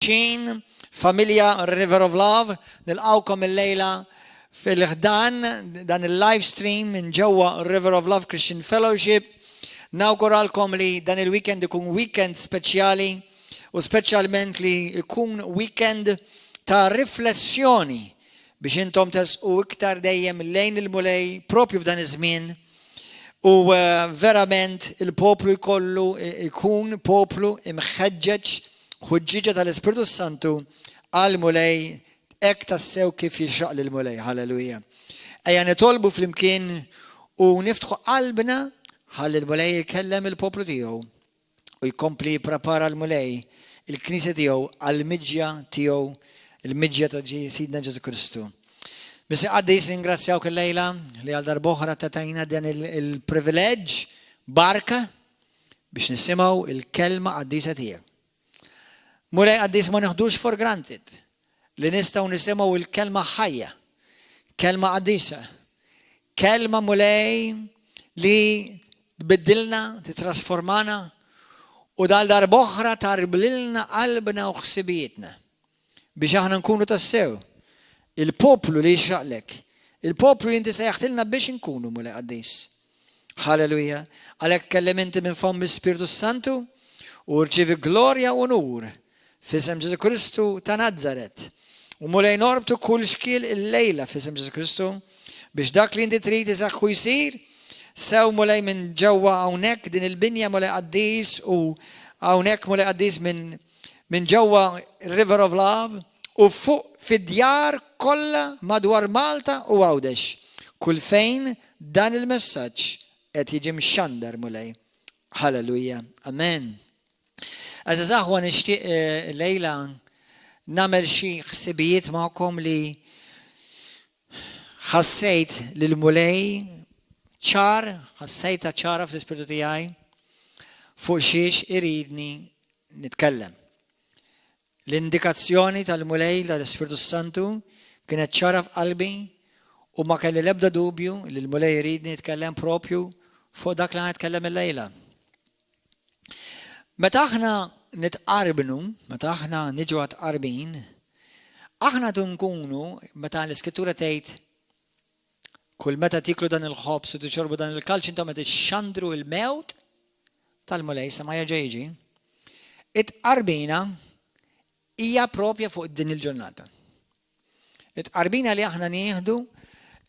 mixin familja River of Love nilqawkom il-lejla fil-ħdan dan il-live stream minn ġewwa River of Love Christian Fellowship. Nawguralkom li dan il-weekend ikun weekend speċjali u speċjalment li ikun weekend ta' riflessjoni biex intom tersqu iktar dejjem lejn il-mulej propju f'dan iż-żmien. U verament il-poplu jkollu ikun poplu imħeġġeġ ħuġġiġa tal-Ispiritu Santu għal-mulej hekk tassew kif jixraq lil-mulej. Halleluja. Ejja nitolbu flimkien u niftħu qalbna ħalli l-mulej jkellem il-poplu tiegħu u jkompli jipprepara l-mulej il-Knisja tiegħu għall-miġja tiegħu, il-miġja ta' Sidna Ġesu Kristu. Misi għaddis ingrazzjawk il-lejla li għal darboħra tatajna dan il-privileġġ barka biex nisimaw il-kelma għaddisa tiegħek. Mulej għaddis ma neħdux for granted li nistaw nisimaw il-kelma ħajja, kelma għaddisa, kelma mulej li tbiddilna, titrasformana u dal darboħra tarblilna qalbna u ħsibietna biex aħna nkunu tassew il-poplu li jixraqlek, il-poplu jinti sejħtilna biex nkunu mulej għaddis. Halleluja. Għalek kellimenti minn fom Spiritu Santu u rċivi glorja u nur fisem Ġesu Kristu ta' Nazzaret. U mulej norbtu kull xkil il-lejla fisem Ġesu Kristu biex dak li jinti trid isaħħu jsir sew mulej minn ġewwa hawnhekk din il-binja mulej għaddis u hawnhekk mulej għaddis minn ġewwa River of Love u fuq fid-djar kollha madwar Malta u Għawdex. Kull fejn dan il-messaġġ qed jiġi mxandar mulej. Halleluja. Amen. Għażiż aħwa nixtieq lejla nagħmel xi ħsibijiet magħkom li ħassejt lil-mulej ħassejtha ċara fl-ispiritu tiegħi fuq xiex iridni nitkellem. L-indikazzjoni tal-mulej tal-Ispiritu Santu kienet ċara f'qalbi u ma kelli l-ebda dubju li l-mulej jridni jitkellem propju fuq dak li ħatkellem il-lejla. Meta aħna nitqarbnu, meta aħna niġu għatqarbin, aħna nkunu meta l-Iskrittura tgħid kull meta tiklu dan il-ħobs u tiċorbu dan il-kalċ intom qed ixxandru il-mewt tal-mulej sa ma jerġa' jiġi. Itqarbina hija propja fuq din il-ġurnata. Itqarbina li aħna nieħdu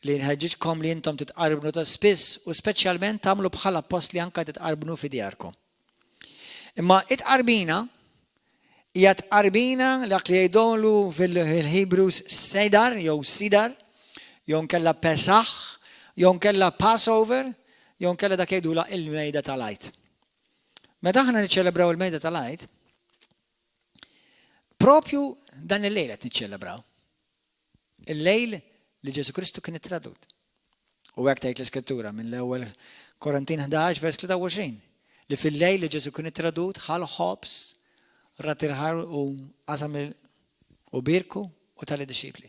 li nħeġġitkom li intom titqarbnu ta' spiss u speċjalment tagħmlu bħala post li anke titqarbnu fi djarkom. Imma itqarbina hija tqarbina dak li jgħidulu fil-Hebrews sedar jew sidar jew nkella Pesach jew nkella Passover jew nkella dak jgħidula il-mejda tal-Għid. Meta aħna niċċelebraw il-mejda tal-Għid, propju dan il-lejl qed niċċelebraw. Il-lejl li Ġesu Kristu kien ittradut. U hekk tgħid l-Iskrittura minn l-ewwel Korintin 11 vers 23 li fil-lejl li Ġesu kien ittradut ħal ħobs ratirħar u qasam u birku u tal-disċipli.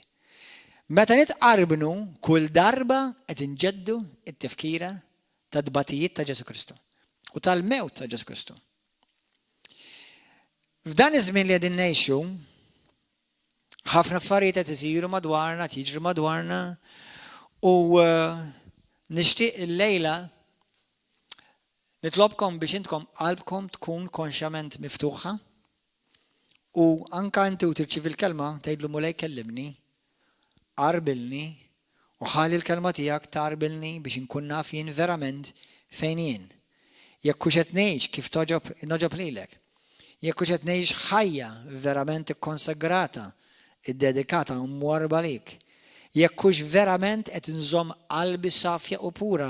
Meta nitqarbnu kull darba qed inġeddu t-tifkira ta' dbatijiet ta' Ġesu Kristu u tal-mewt ta' Ġesu Kristu. F'dan iż-żmien li qegħdin ngħixu, ħafna affarijiet qed isiru madwarna, tiġri madwarna u nixtieq il-lejla nitlobkom biex intkom qalbkom tkun konxjament miftuħa u anke inti u tirċievi l-kelma tgħidlu mulej kellimni, qarbilni u ħalli l-kelma tiegħek tarbilni biex inkun naf jien verament fejn jien. Jekk hux qed ngħix kif noġob lilek. Jekk hux qed ngħix ħajja verament ikkonsagrata, iddedikata u mwarba lik. Jekk hux verament qed inżomm qalbi safja u pura.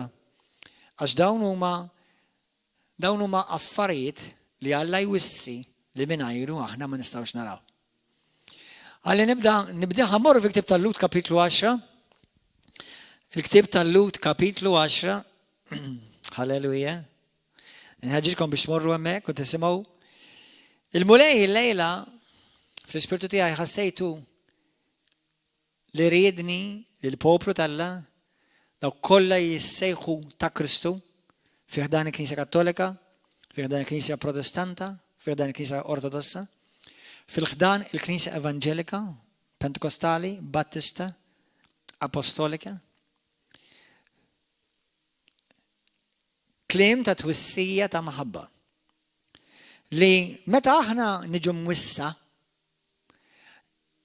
Għax dawn huma affarijiet li Alla jwissi li mingħajru aħna ma nistgħux naraw. Għalli nibda ħammorru fil-Ktieb tal-Lut kapitlu 10. Il-Ktieb tal-Lut kapitlu 10. Halleluja. Nħeġġitkom biex tmorru hemmhekk u tisimgħu. Il-mulej il-lejla fl-ispirtu tiegħi ħassejtu li riedni lill-poplu tal-Alla daw kollha jissejħu ta' Kristu fih dan il-Knisja Kattolika, fih dan il-Knisja Protestanta, fih dan il-Knisja Ortodossa, fil-ħdan il-Knisja Evanġelika, Pentekostali, Battista, Apostolika. Kliem ta' twissija ta' maħabba. Li meta aħna niġu mwissa,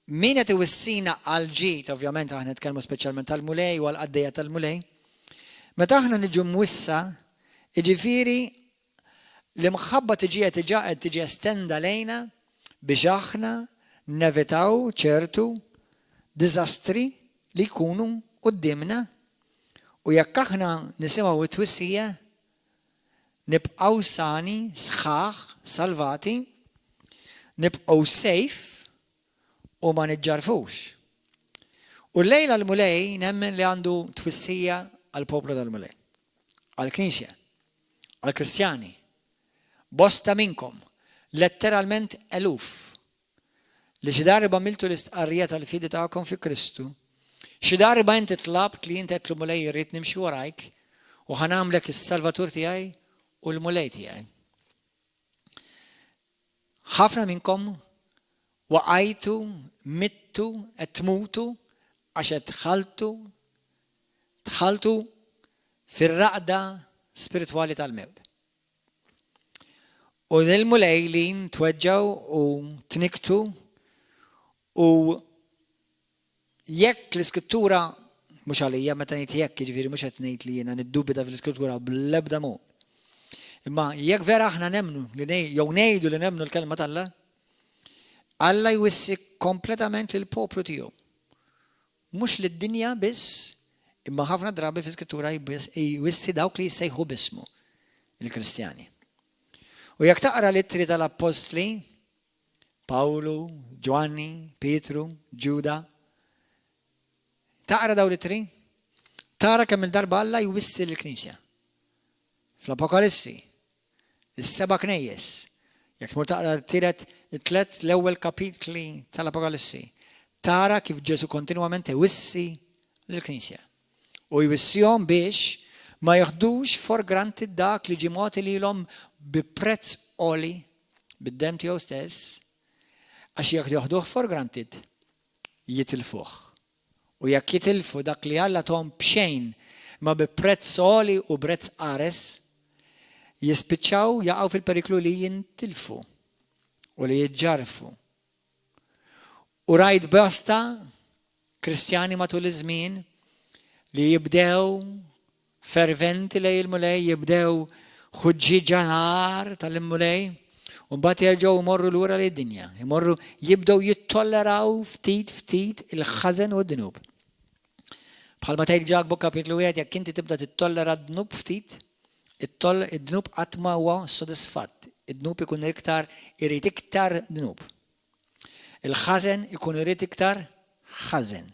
min qed iwissina għal ġid, ovvjament aħna nitkellmu speċjalment tal-mulej u għall-qaddejja tal-mulej, meta aħna niġu mwissa, jiġifieri li mħabba tiġi estenda lejna biex aħna nevitaw ċertu diżastri li jkunu qudiemna u jekk aħna nisimgħu it-twissija nibqgħu sani, sħaħ, salvati, nibqgħu safe u ma niġġarfux. U llejla l-mulej nemmen li għandu twissija għall-poplu tal-mulej, għall-Knisja, għall-Kristjani. Bosta minnkom, letteralment eluf, li xi darba miltu l-istqarrija tal-fidi tagħkom fi Kristu, xi darba inti tlabt li inti qed l-mulej irrid nimxi warajk u ħanamlek is-Salvatur tiegħi u l-mulej tiegħi. Ħafna minnkom waqajtu, mittu, qed tmutu għax qed tħaltu fir-raqda spiritwali tal-mewt. U l-mulej li tweġġaw u tniktu u jekk l-iskrittura mhux għalija meta ngħid jekk jiġifieri mhux qed ngħid li jiena niddubita fl-iskrittura bl-ebda mod. Imma jekk vera aħna nemmnu jew ngħidu li nemmnu l-kelma tal-Alla, Alla jwissi kompletament lill-poplu tiegħu. Mhux lid-dinja biss, imma ħafna drabi fl-iskrittura jwissi dawk li jsejħu b'ismu il-Kristjani. U jekk taqra l-ittri tal-Apostli, Pawlu, Giovanni, Pietru, Ġuda, taqra daw l-ittri, tara kemm il-darba Alla jwissi l-Knisja. Fl-Apokalissi, is-seba' knejjes, jekk tmur taqra it-tlet l-ewwel kapitli tal-Apokalissi, tara kif Ġesu kontinwament iwissi l-Knisja. U jwissihom biex ma jaħdux for granted dak li ġimgħati lilhom bi prezz għoli bid-dem tiegħu stess, għax jekk jaħduh for granted jitilfuh. U jekk jitilfu dak li Alla tom b'xejn ma bi prezz għoli u prezz qares, jispiċċaw jaqgħu fil-periklu li jintilfu u li jiġġarfu. U rajt bosta Kristjani matul iż-żmien li jibdew ferventi lej il-mulej, jibdew ħuġġiġa nar tal-mulej, u mbagħad jerġgħu jmorru lura lejn id-dinja, jibdew jittolleraw ftit il-ħażen u d-dnub. Bħalma tgħid Ġakbu kapitlu 1 jekk inti tibda tittollera d-dnub ftit, id-dnub qatt ma huwa sodisfatt. Id-dnub ikun irid iktar dnub. Il-ħażen ikun irid iktar ħażen.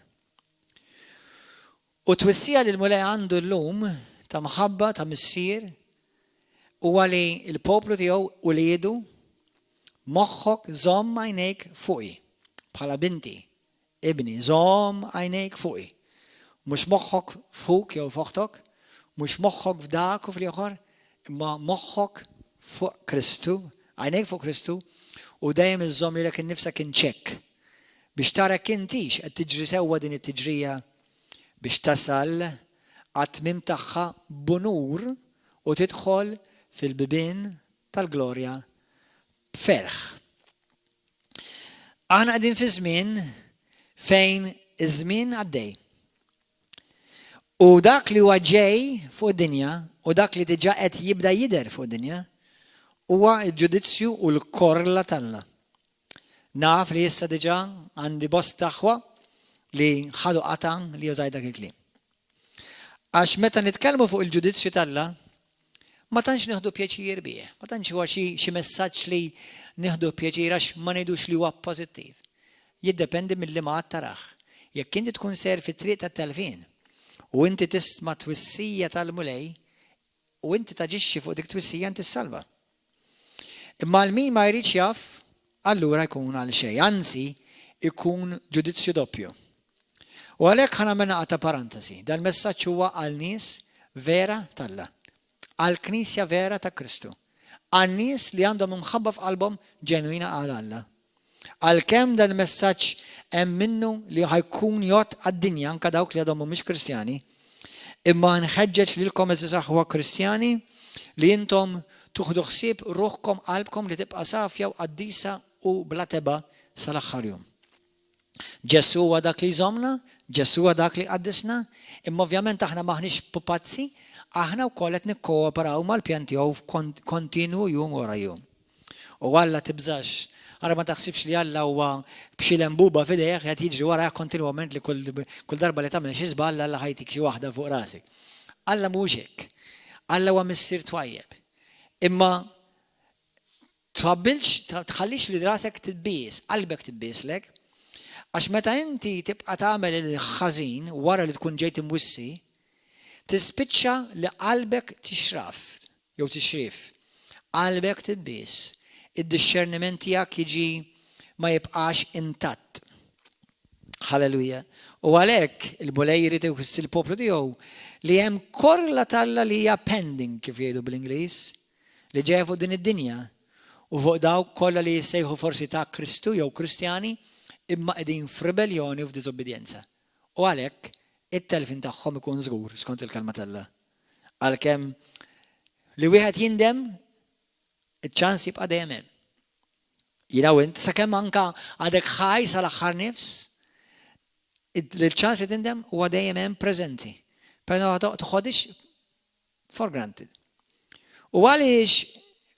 U twissija li l-mulej għandu llum ta' maħabba ta' missier huwa li l-poplu tiegħu u li jiedu moħħok żomm għajnejk fuqi. Bħala binti, ibni, żomm għajnejk fuqi. Mhux moħħok fuq jew foħtok, mhux moħħok f'dak u fl-ieħor, imma moħħok fuq Kristu, għajnejk fuq Kristu, u dejjem iżomm lilek innifsek inċekk biex tara kintix qed tiġri sewwa din it-tiġrija biex tasal għat-tmiem tagħha b'unur u tidħol fil-bibien tal-glorja b'ferħ. Aħna qegħdin fi żmien fejn iż-żmien għaddej. U dak li huwa ġej fuq id-dinja u dak li diġà qed jibda jidher fuq id-dinja huwa l-ġudizzju u l-korla tal-Alla. Naf li issa diġà għandi bosta aħwa li ħadu qatan li jużaj dak il-kliem. Għax meta nitkellmu fuq il-ġudizzju tal-Alla, ma tantx nieħdu pjaċir bih, ma tantx huwa xi messaġġ li nieħdu pjaċir għax ma ngħidux li huwa pożittiv. Jiddependi mill-liema tarah. Jekk inti tkun ser fit-triq tat-telfin u inti tisma' twissija tal-mulej u inti taġixxi fuq dik twissija inti salva. Imma l-min ma jridx jaf, allura jkun għal xejn, anzi ikun ġudizzju doppju. U għalhekk ħanamel naqta parantesi, dal-messaġġ huwa għal nies vera tal-Alla, għal Knisja vera ta' Kristu, għal nies li għandhom imħabba f'qalbhom ġenwina għal Alla. Għalkemm dan il-messaġġ hemm minnu li ħajkun jgħod għad-dinja anke dawk li għadhom mhumiex Kristjani, imma nħeġġeġ lilkom eżaħwa Kristjani li intom tuħdu ħsieb ruħkom qalbkom li tibqa' safja u qaddisa u bla teba sal-aħħar jum. Ġesu huwa dak li jżommna, Ġesu huwa dak li qaddisna, imma ovvjament aħna maħniex pupazzi, aħna wkoll qed nikkooperaw mal-pjan tiegħu kontinwu jum wara jum. U Alla tibżax, ara ma taħsibx li Alla huwa b'xi lembuba f'idejh qed jiġri wara kontinwament li kull darba li tagħmel xi żball Alla ħajtik xi waħda fuq rasek. Alla mhux hekk. Alla huwa missier twajjeb. Imma tħallix li rasek titbies, qalbek titbieslek, għax meta inti tibqa' tagħmel il-ħażin wara li tkun ġejt imwissi, tispiċċa li qalbek tixraf jew tixrif. Qalbek titbies. Id-discerniment tiegħek jiġi ma jibqax intatt. Halleluja. U għalhekk il-Mulej jrid iwiss il-poplu tiegħu li hemm korla talla li hija pending kif jgħidu bl-Ingliż li ġejja fuq din id-dinja u fuq dawk kollha li jsejħu forsi ta' Kristu jew Kristjani imma qegħdin f'ribelljoni u f'diżobbedjenza. U għalhekk it-telfin tagħhom ikun żgur skont il-kelma talla. Għalkemm li wieħed jindem iċ-ċans jibqa' dejjem hemm. Jiraw int sakemm anke għadek ħaj sal-aħħar nifs, il-ċans li tindem huwa dejjem hemm preżenti. Però toħodix for granted. U għaliex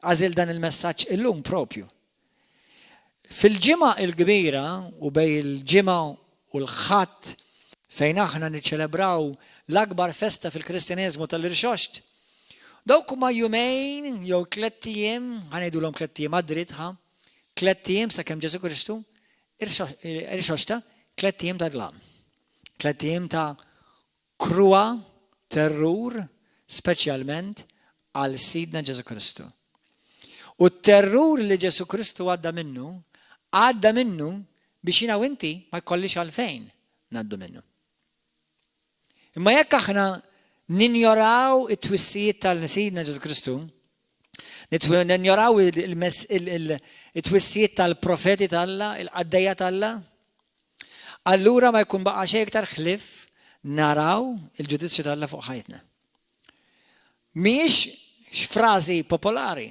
għażil dan il-messaġġ illum propju. Fil-ġimgħa l-kbira u bej il-ġimgħa u l-ħadd fejn aħna niċċelebraw l-akbar festa fil-Kristjaneżmu tal-Irxoxt, dawk huma jumejn jew 3 ijiem, ħanejdulhom 3 ijiem għad-dritt 3 ijiem sakemm Ġesu Kristu irxoxta 3 ijiem ta' dlam. 3 ijiem ta' krua, terrur, speċjalment għal Sidna Ġesu Kristu. U t-terrur li Ġesu Kristu għadda minnu biex jiena u inti ma jkollix għalfejn ngħaddu minnu. Imma jekk aħna ninjoraw it-twissijiet tal-Sidna Ġesu Kristu, ninjoraw it-twissijiet tal-profeti talla, il-qaddejja talla, allura ma jkun baqa' xejn iktar ħlief naraw il-ġudizzju talla fuq ħajtna. Mhijiex frażi popolari,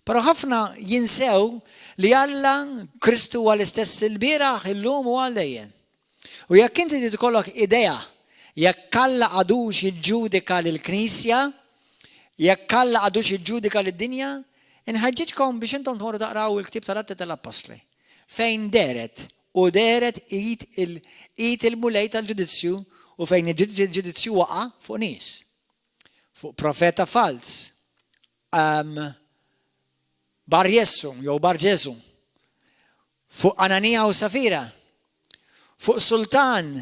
però ħafna jinsew li Alla Kristu huwa l-istess il-bieraħ, illum u għal dejjem. U jekk inti tkollok idea jekk Alla għadux jiġġudika lill-Knisja, jekk Alla għadux jiġġudika lid-dinja, inħeġġitkom biex intom tmorru taqraw il-ktieb tal-Atti tal-Apostli. Fejn deret id il-mulej tal-ġudizzju u fejn il-ġudizzju waqa' fuq nies. Fuq profeta fals. Bar Jessu jew Bar Ġesu. Fuq Ananija u Safira. Fuq sultan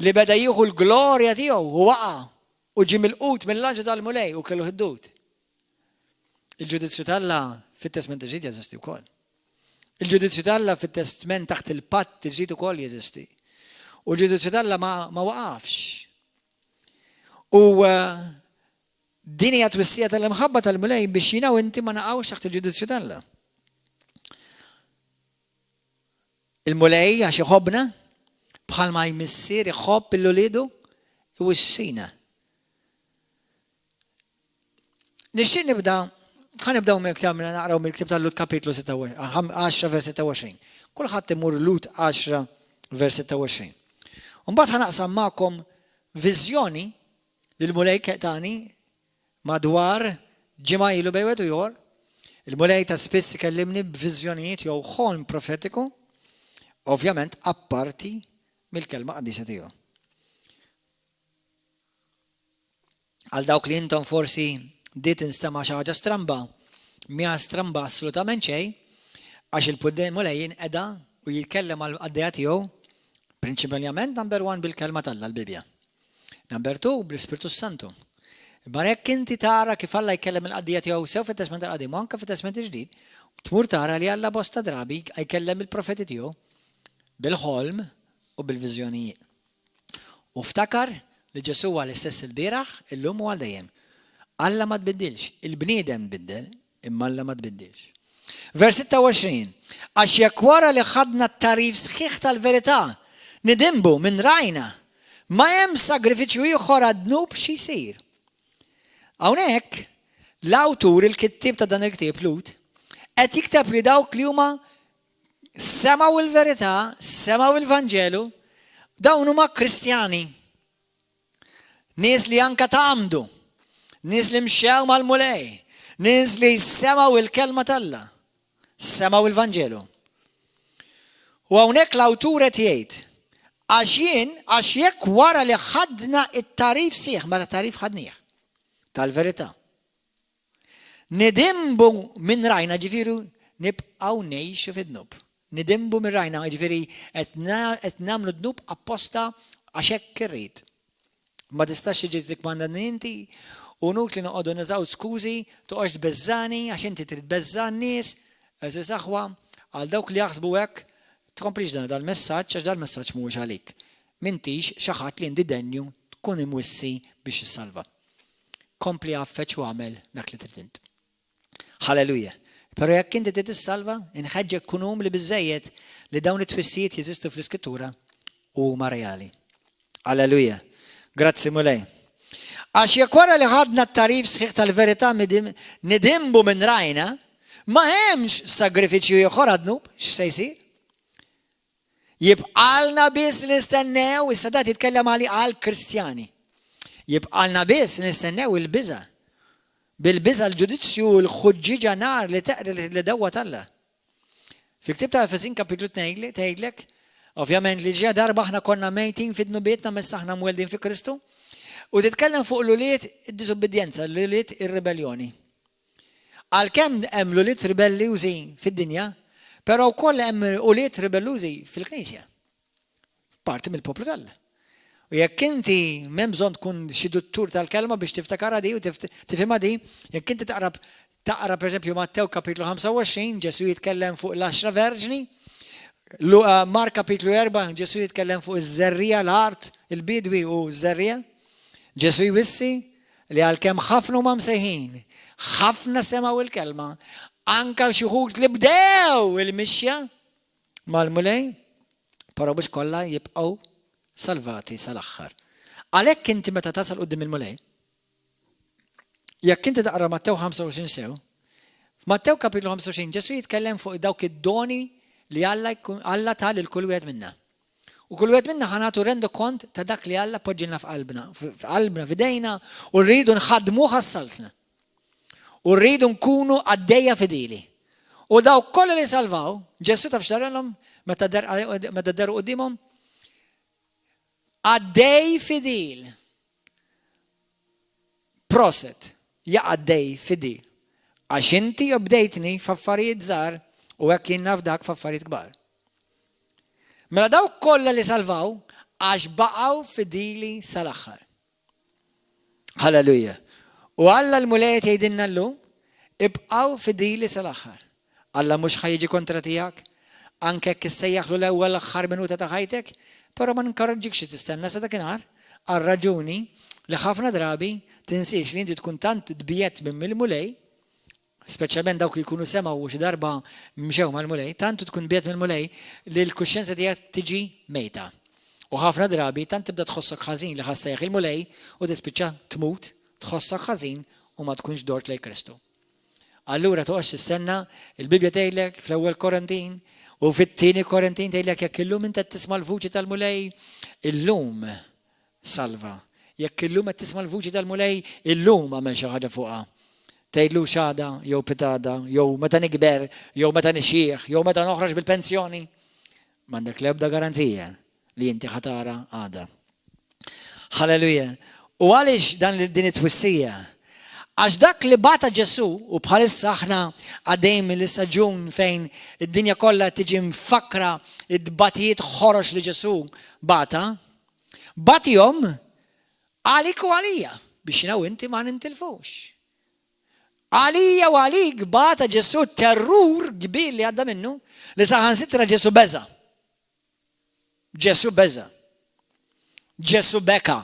li beda jieħu l-glorja tiegħu u waqa' u ġie milqut mill-lanġa tal-mulej u kellu ħiddut. Il-ġudizzju talla fit-Testament il-ġdid jeżisti wkoll. Il-ġudizzju talla fit-Testament taħt il-patt il-ġdid ukoll jeżisti. U l-ġudizzju talla ma waqafx. U din hija twissija tal-imħabba tal-mulej biex jiena u inti ma naqgħux taħt il-ġudizzju talla. Il-mulej għax iħobbna bħalma jmissier iħobb il-uliedu iwissina. Nixtieq nibdew naqraw mill-ktieb tal-Lut kapitlu 10 vers 26. Kulħadd imur Lut 10 vers 26. Mbagħad ħanaqsam magħkom viżjoni li l-mulej tani madwar ġimgħa ilu bejwet u jor. Il-mulej ta' spiss ikellimni b'viżjonijiet jew ħolm profetiku, ovvjament apparti mill-kelma qaddisa tiegħu. Għal dawk li intom forsi dit instema' xi ħaġa stramba, mija stramba assolutament xejn, għax il-puddej mulej jinqeda u jitkellem għal qaddejja tiegħu prinċipalment number 1 bil-kelma talla l-Bibja. Number 2 bl-Ispirtu Santu. Imma jekk inti tara kif Alla jkellem il-qaddija tiegħu sew fit-Testament tal-Qadim u anke fit-Testament il-Ġdid, tmur tara li Alla bosta drabi jkellem il-profeti tiegħu bil-ħolm u bil-viżjonijiet. U ftakar li Ġesu huwa l-istess il-bieraħ illum u għal dejjem. Alla ma tbiddilx, il-bniedem tbiddel, imma Alla ma tbiddilx. Vers 26. Għax jekk wara li ħadna t-tarif sħiħ tal-verità, nidimbu minn rajna, ma hemm sagrifiċċju ieħor għad-dnub xi jsir. Hawnhekk l-awtur il-kittib ta' dan il-ktieb Lut qed jikteb li dawk li huma semgħu il-verità, semgħu il-Vanġelu, dawn huma Kristjani. Nies li anke tagħmdu, nies li mxew mal-mulej, nies li semgħu il-kelma t'Alla, semgħu il-Vanġelu. U hawnhekk l-awtur qed jgħid għax jekk wara li ħadna it-tarif sieħ, meta tarif ħadnieh tal-verità. Nidimbu minn rajna ġifieri nibqgħu ngħixu fid-dnub. Nidimbu minn rajna ġifieri qed nagħmlu dnub apposta għax hekk irrid. Ma tistax tiġi tikmandanni inti u nuk li noqogħdu nużaw skużi toqgħodx tbeżżani għax inti trid tbeżżan nies, eżis aħwa għal dawk li jaħsbu hekk tkomplix dan dal-messaġġ għax dal-messaġġ mhuwiex għalik. M'intix xi ħadd li għandi denju tkun imwissi biex issalva. Kompli għaffeċ u għamel dak li trid int. Halleluja. Però jekk inti trid issalva, inħeġġek kun li biżejjed li dawn it-twissijiet jeżistu fl-Iskrittura u huma reali. Halleluja. Grazzi mulej. Għax jekk wara li ħadna t-tarif sħiħ tal-verità nidimbu minn rajna, ma hemmx sagrifiċċju ieħor għad-dnub, x'se jsir? Jibqalna biss nistennew, issa dat jitkellem għal Kristjani. Jibqalna biss nistennew il-biża. Bil-biża l-ġudizzju u l-ħuġġiġa nar li teqri li dewwa t'Alla. Fi ktieb ta' Efesin kapitlu 2 tgħidlek, ovvjament li ġie darba aħna konna mejtin fid-nubietna messa aħna mweldin fi Kristu, u titkellem fuq l-uliet id-disobbedjenza, l-uliet ir-rebelljoni. Għalkemm hemm l-uliet ribellużi fid-dinja, però wkoll hemm uliet ribellużi fil-Knisja. Parti mill-poplu t'Alla. U jekk inti m'hemm bżonn tkun xi duttur tal-kelma biex tiftakarha di u tifhimha di, jekk inti taqra pereżempju Mattew kapitlu 25, Ġesu jitkellem fuq l-10 verġni, Mark kapitlu 4, Ġesu jitkellem fuq iż-żerrija l-art, il-bidwi u ż-żerrija. Ġesu jwissi li għalkemm ħafna huma msejħin, ħafna semgħu il-kelma, anke xi wħud li bdew il-mixja mal-mulej, però mhux kollha jibqgħu salvati sal-aħħar. Għalhekk inti meta tasal quddiem il-mulej, jekk inti taqra Mattew 25 sew, f'Mattew kapitlu 25 Ġesu jitkellem fuq dawk id-doni li Alla ta' lil kull wieħed minna. U kull wieħed minna ħanatu rendu kont ta' dak li Alla poġġilna f'qalbna, f'idejna u rridu nħaddmuh għas-saltna. U rridu nkunu għaddejja fidili. U dawk kollha li salvaw, Ġesu taf x'daralhom meta deru qudiemhom? Għaddej fidil. Proset, għaddej fidil. Għax inti bdejtni f'affarijiet żgħar u hekk jien nafdak f'affarijiet kbar. Mela dawk kollha li salvaw għax baqgħu fidili sal-aħħar. Halleluja. U Alla l-mulej jgħidilna llum, ibqgħu fidili sal-aħħar. Alla mhux ħajjiġi kontra tiegħek, anke jekk issejjaħlu l-ewwel l-aħħar minuta ta' ħajtek, però ma ninkoraġġikx tistenna sa dakinhar għal raġuni li ħafna drabi tinsiex li inti tkun tant tbiet minn mill-mulej, speċjalment dawk li jkunu semgħu xi darba mxew mal-mulej, tant tkun biet mill-mulej li l-kuxjenza tiegħek tiġi mejta. U ħafna drabi tant tibda tħossok ħażin li ħassejħ il-mulej u tispiċċa tmut, tħossok ħażin u ma tkunx dort lejn Kristu. Allura toqgħodx tistenna, il-Bibja tgħidlek fl-ewwel Korintin u fit-tieni Korintin tgħidlek jekk illum inti qed tisma' l-vuċi tal-mulej, illum salva. Jekk illum qed tisma' l-vuċi tal-mulej, illum għamel xi ħaġa fuqha. Tgħidlu x'għada jew pitada, jew meta nikber, jew meta nixjieħ, jew meta noħroġ bil-pensjoni. M'għandek l-ebda garanzija li inti ħatara għada. Halleluja. U għaliex din it-twissija? Għax dak li bata Ġesu u bħalissa aħna għaddejn mill-istaġun fejn id-dinja kollha tiġi mfakra id-batijiet ħorox li Ġesu batihom għalik u għalija biex naw inti ma nintilfux. Għalija u għalik bata Ġesu terrur kbir li għadda minnu li saħansitra Ġesu beża. Ġesu beża. Ġesu beka.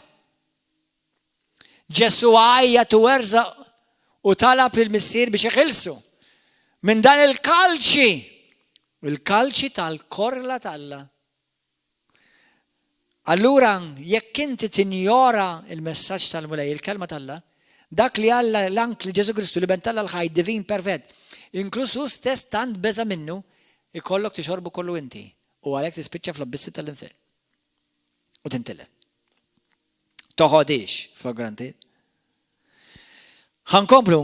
Ġesu għajjat u werza u talab il-missier biex iħilsu minn dan il-kalċi Il-kalċi tal-korla tal-Alla. Allura, jekk inti tinjora il-messaġġ tal-mulej, il-kelma tal-Alla, dak li Alla l-ank li Ġesu Kristu li bentalla l-ħaj divin perfett, inklusu stess tant beża minnu, ikollok tixorbu kollu inti. U għalhekk tispiċċa fl-abbissi tal-infern. U tintilef. Toħodix, for granted. Ħankomplu.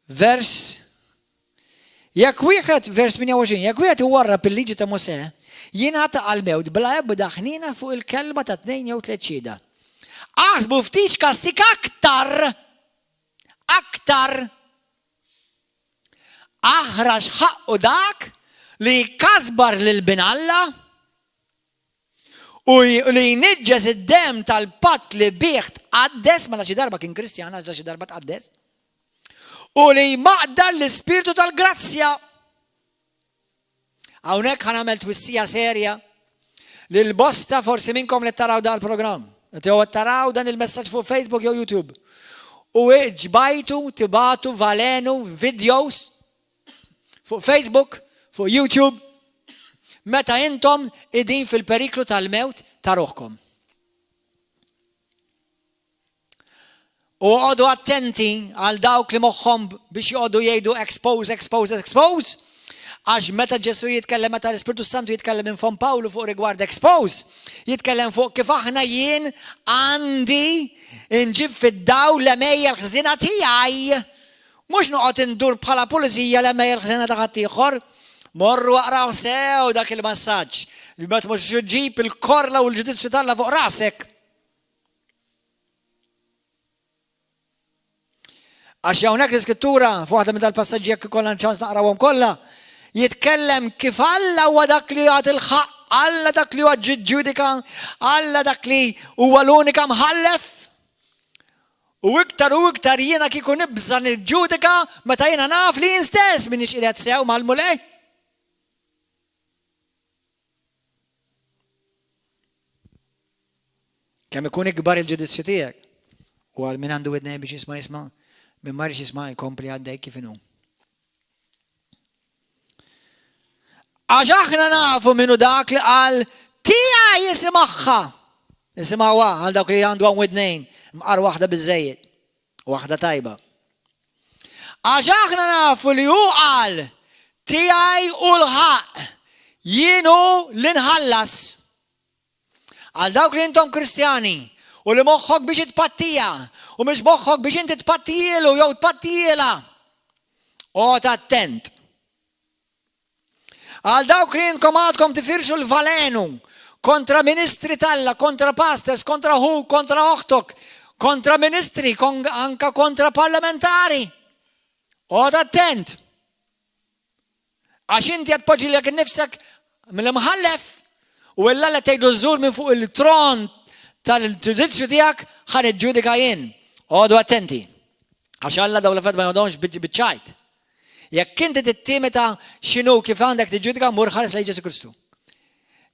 Vers 28, jekk wieħed iwarrab il-liġi ta' Mosè, jingħata għal-mewt bla ebda ħnina fuq il-kelma ta' 2 jew 3 xhieda. Aħsbu ftit kastik aktar aħraġ ħaqqu dak li kasbar lil-binalla u li jniġġes id-dem tal-patt li bih tqaddes, mela xi darba kien Kristjan għax xi darba tqaddes, u li maqdar l-ispirtu tal-grazzja. Hawnhekk ħanagħmel twissija serja lil bosta forsi minnkom li taraw dan il-programm. Jew taraw dan il-messaġġ fuq Facebook jew YouTube. U ġbajtu, tibatu, valenu, videos fuq Facebook, fuq YouTube, meta intom idin fil-periklu tal-mewt ta' ruħkom. U għodu attenti għal dawk li moħħom biex jgħodu jgħidu expose, għax meta Ġesu jitkellem, meta l-Ispiritu Santu jitkellem minn Pawlu fuq rigward expose, jitkellem fuq kif aħna jien għandi nġib fid-daw l-emejja l-ħżina tiegħi, mhux noqgħod indur bħala pulizija l-emejja l-ħżina ta' ħadd ieħor, morru waqraw sew dak il-massaġġ li meta mhux ġib il-korla u l-ġudizzju tagħha fuq rasek. Għax hawnhekk l-Iskrittura f'waħda minn dal-passaġġi jekk ikollna ċans naqrawhom kollha, jitkellem kif Alla huwa dak li jagħti l-ħaqq, Alla dak li huwa ġudika, Alla dak li huwa l-unika mħallef. U iktar jiena kieku nibża niġġudika meta jiena naf li jien stess minix qiegħed sew mal-mulej. Kemm ikun ikbar il-ġudizzju tiegħek. U għal min għandu widnej biex jisma', min ma rridx jisma' jkompli għaddej kif inhu. Għax aħna nafu minnu dak li qal tiegħi jisimgħha. Nisimgħuha għal dawk li għandu hawn widnejn, mqar waħda biżejjed, waħda tajba. Għax aħna nafu li hu qal tiegħi u l-ħaq jienu l-inħallas. Għal dawk li intom Kristjani u li moħħok biex itpattija u mhux moħħok biex inti tpattijielu jew tpattijiela. Qgħod attent. Għal dawk li intom għadkom tifirxu l-valenu kontra ministri talla, kontra pastors, kontra hu, kontra oħtok, kontra ministri, anka kontra parlamentari. Qgħod attent. Għax inti qed tpoġġi lek innifsek mill-imħallef u l-Alla tgħidu żżur minn fuq il-tron tal-ġudizzju tiegħek ħan iġġudika jien. Għodu attenti. Għax Alla dawn l-affarijiet ma jgħodhomx biċ-ċajt. Jekk inti tittimeta x'inhu kif għandek tiġġudika mur ħares lejn Ġesu Kristu.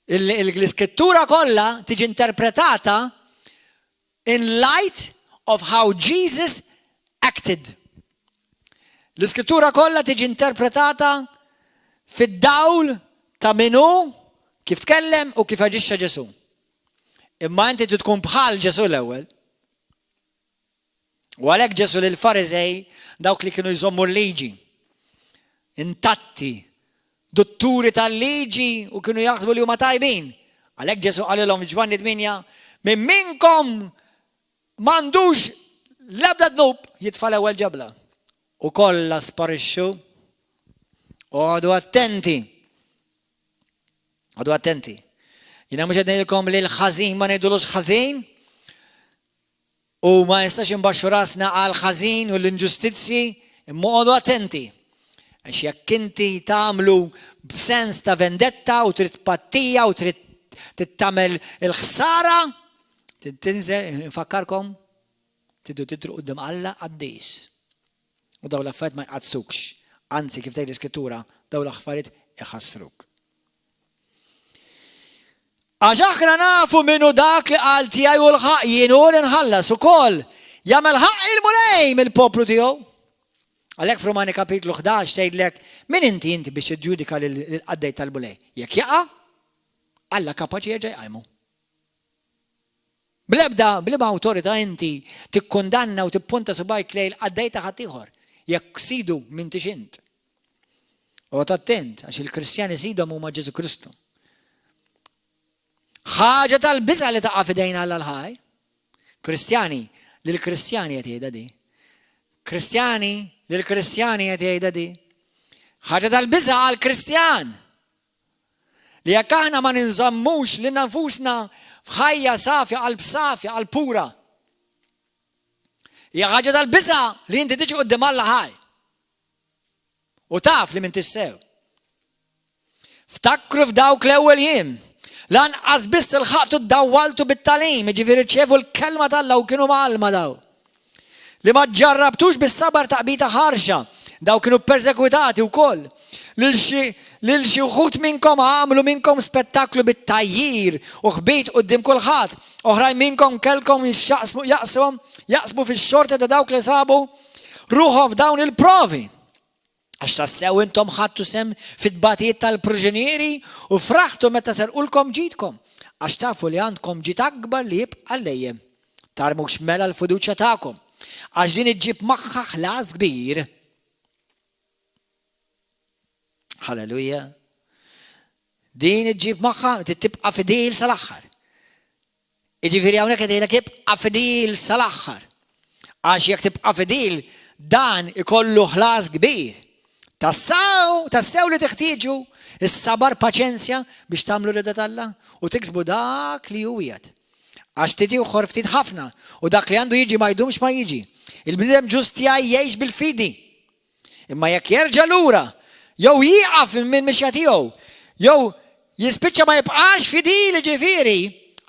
L-iskrittura kollha tiġi interpretata in light of how Jesus acted. L-iskrittura kollha tiġi interpretata fid-dawl ta' minnu kif tkellem u kif aġixxa Ġesu. Imma inti tkun bħal Ġesu l-ewwel. U għalhekk Ġesu lill-Farizej dawk li kienu jżommu l-liġi. Intatti, dotturi tal-liġi u kienu jaħsbu li huma tajbin. Għalhekk Ġesu qalilhom f'Ġwanni 8 minn minkom m'għandux l-ebda dnub jitfa' l-ewwel ġabla. U kollha sparixxu. Għodu attenti. Għadu attenti. Jina mux għednejlkom li l-ħazin ma nejdulux ħazin u ma jistax imbaxxu rasna għal-ħazin u l-inġustizzi, imma għadu attenti. Għax jekk inti tagħmlu b'sens ta' vendetta u trid pattija u trid tagħmel il-ħsara, tinżel infakkarkom tiddu titru quddiem Alla għaddis. U daw l-affarijiet ma jqadsukx. Anzi kif tgħid l-Iskrittura, daw l-affarijiet iħassruk. Għax aħna nafu minnu dak li qal tiegħi u l-ħaq jienu l-inħallas ukoll jagħmel ħaq il-mulej mill-poplu tiegħu. Għalhekk f'Romani kapitlu 11 tgħidlek min inti biex tiġġudika lill-qaddej tal-mulej. Jekk jaqa' Alla kapaċi jerġa' jqajmu. Bl-ebda awtorità inti tikkundanna u tippunta subajk lejn qaddej ta' ħadd ieħor jekk sidu m'intix int. U attent għax il-Kristjani sidhom huma Ġesu Kristu. Ħaġa tal-biża' li taqa' f'idejn Alla l-ħaj. Kristjani lill-Kristjani qed jgħidha di. Kristjani lill-Kristjani qed jgħidha di. Ħaġa tal-biża' għall-Kristjan. Li jekk aħna ma ninżammux lil nfusna f'ħajja safja, qalb safja, qalb pura. Hija ħaġa tal-biża' li inti tiġi quddiem Alla ħaj. U taf li m'intix sew. Ftakru f'dawk l-ewwel jiem. Lanqas biss ilħaqtu ddawwaltu bit-tagħlim, jiġifieri rċevu l-kelma tal-Alla u kienu mgħallma daw. Li ma ġġarrabtux bis-sabar taqbita ħarxa, daw kienu persekwitati wkoll. Lil xi wħud minnkom għamlu minnkom spettaklu bit-tajjir u ħbit quddiem kulħadd. Oħrajn minnkom kellkom jaqsmu fix-xorta ta' dawk li sabu ruħhom f'dawn il-provi. Għax tassew intom ħadtu sem fit-tbatijiet tal-proġenieri u fraħtu meta serqulkom ġidkom. Għax tafu li għandkom ġid akbar li jibqa' lejjem. Tarmux mela l-fiduċja tagħkom. Għax din iġġib magħha ħlas kbir. Halleluja. Din iġġib magħha tibqa' fidil sal-aħħar. Jiġifieri hawnhekk qed jgħidlek ibqa' fidil sal-aħħar. Għax jekk tibqa' fidil dan ikollu ħlas kbir. Tassew li teħtieġu is-sabar paċenzja biex tagħmlu rida tal-Alla u tiksbu dak li hu qiegħed. Għax titieħor ftit ħafna u dak li għandu jiġi ma jdumx ma jiġi. Il-bniedem ġustija jgħix bil-fidi. Imma jekk jerġa' lura jew jieqaf minn mixja tiegħu, jew jispiċċa ma jibqax fidili ġifieri,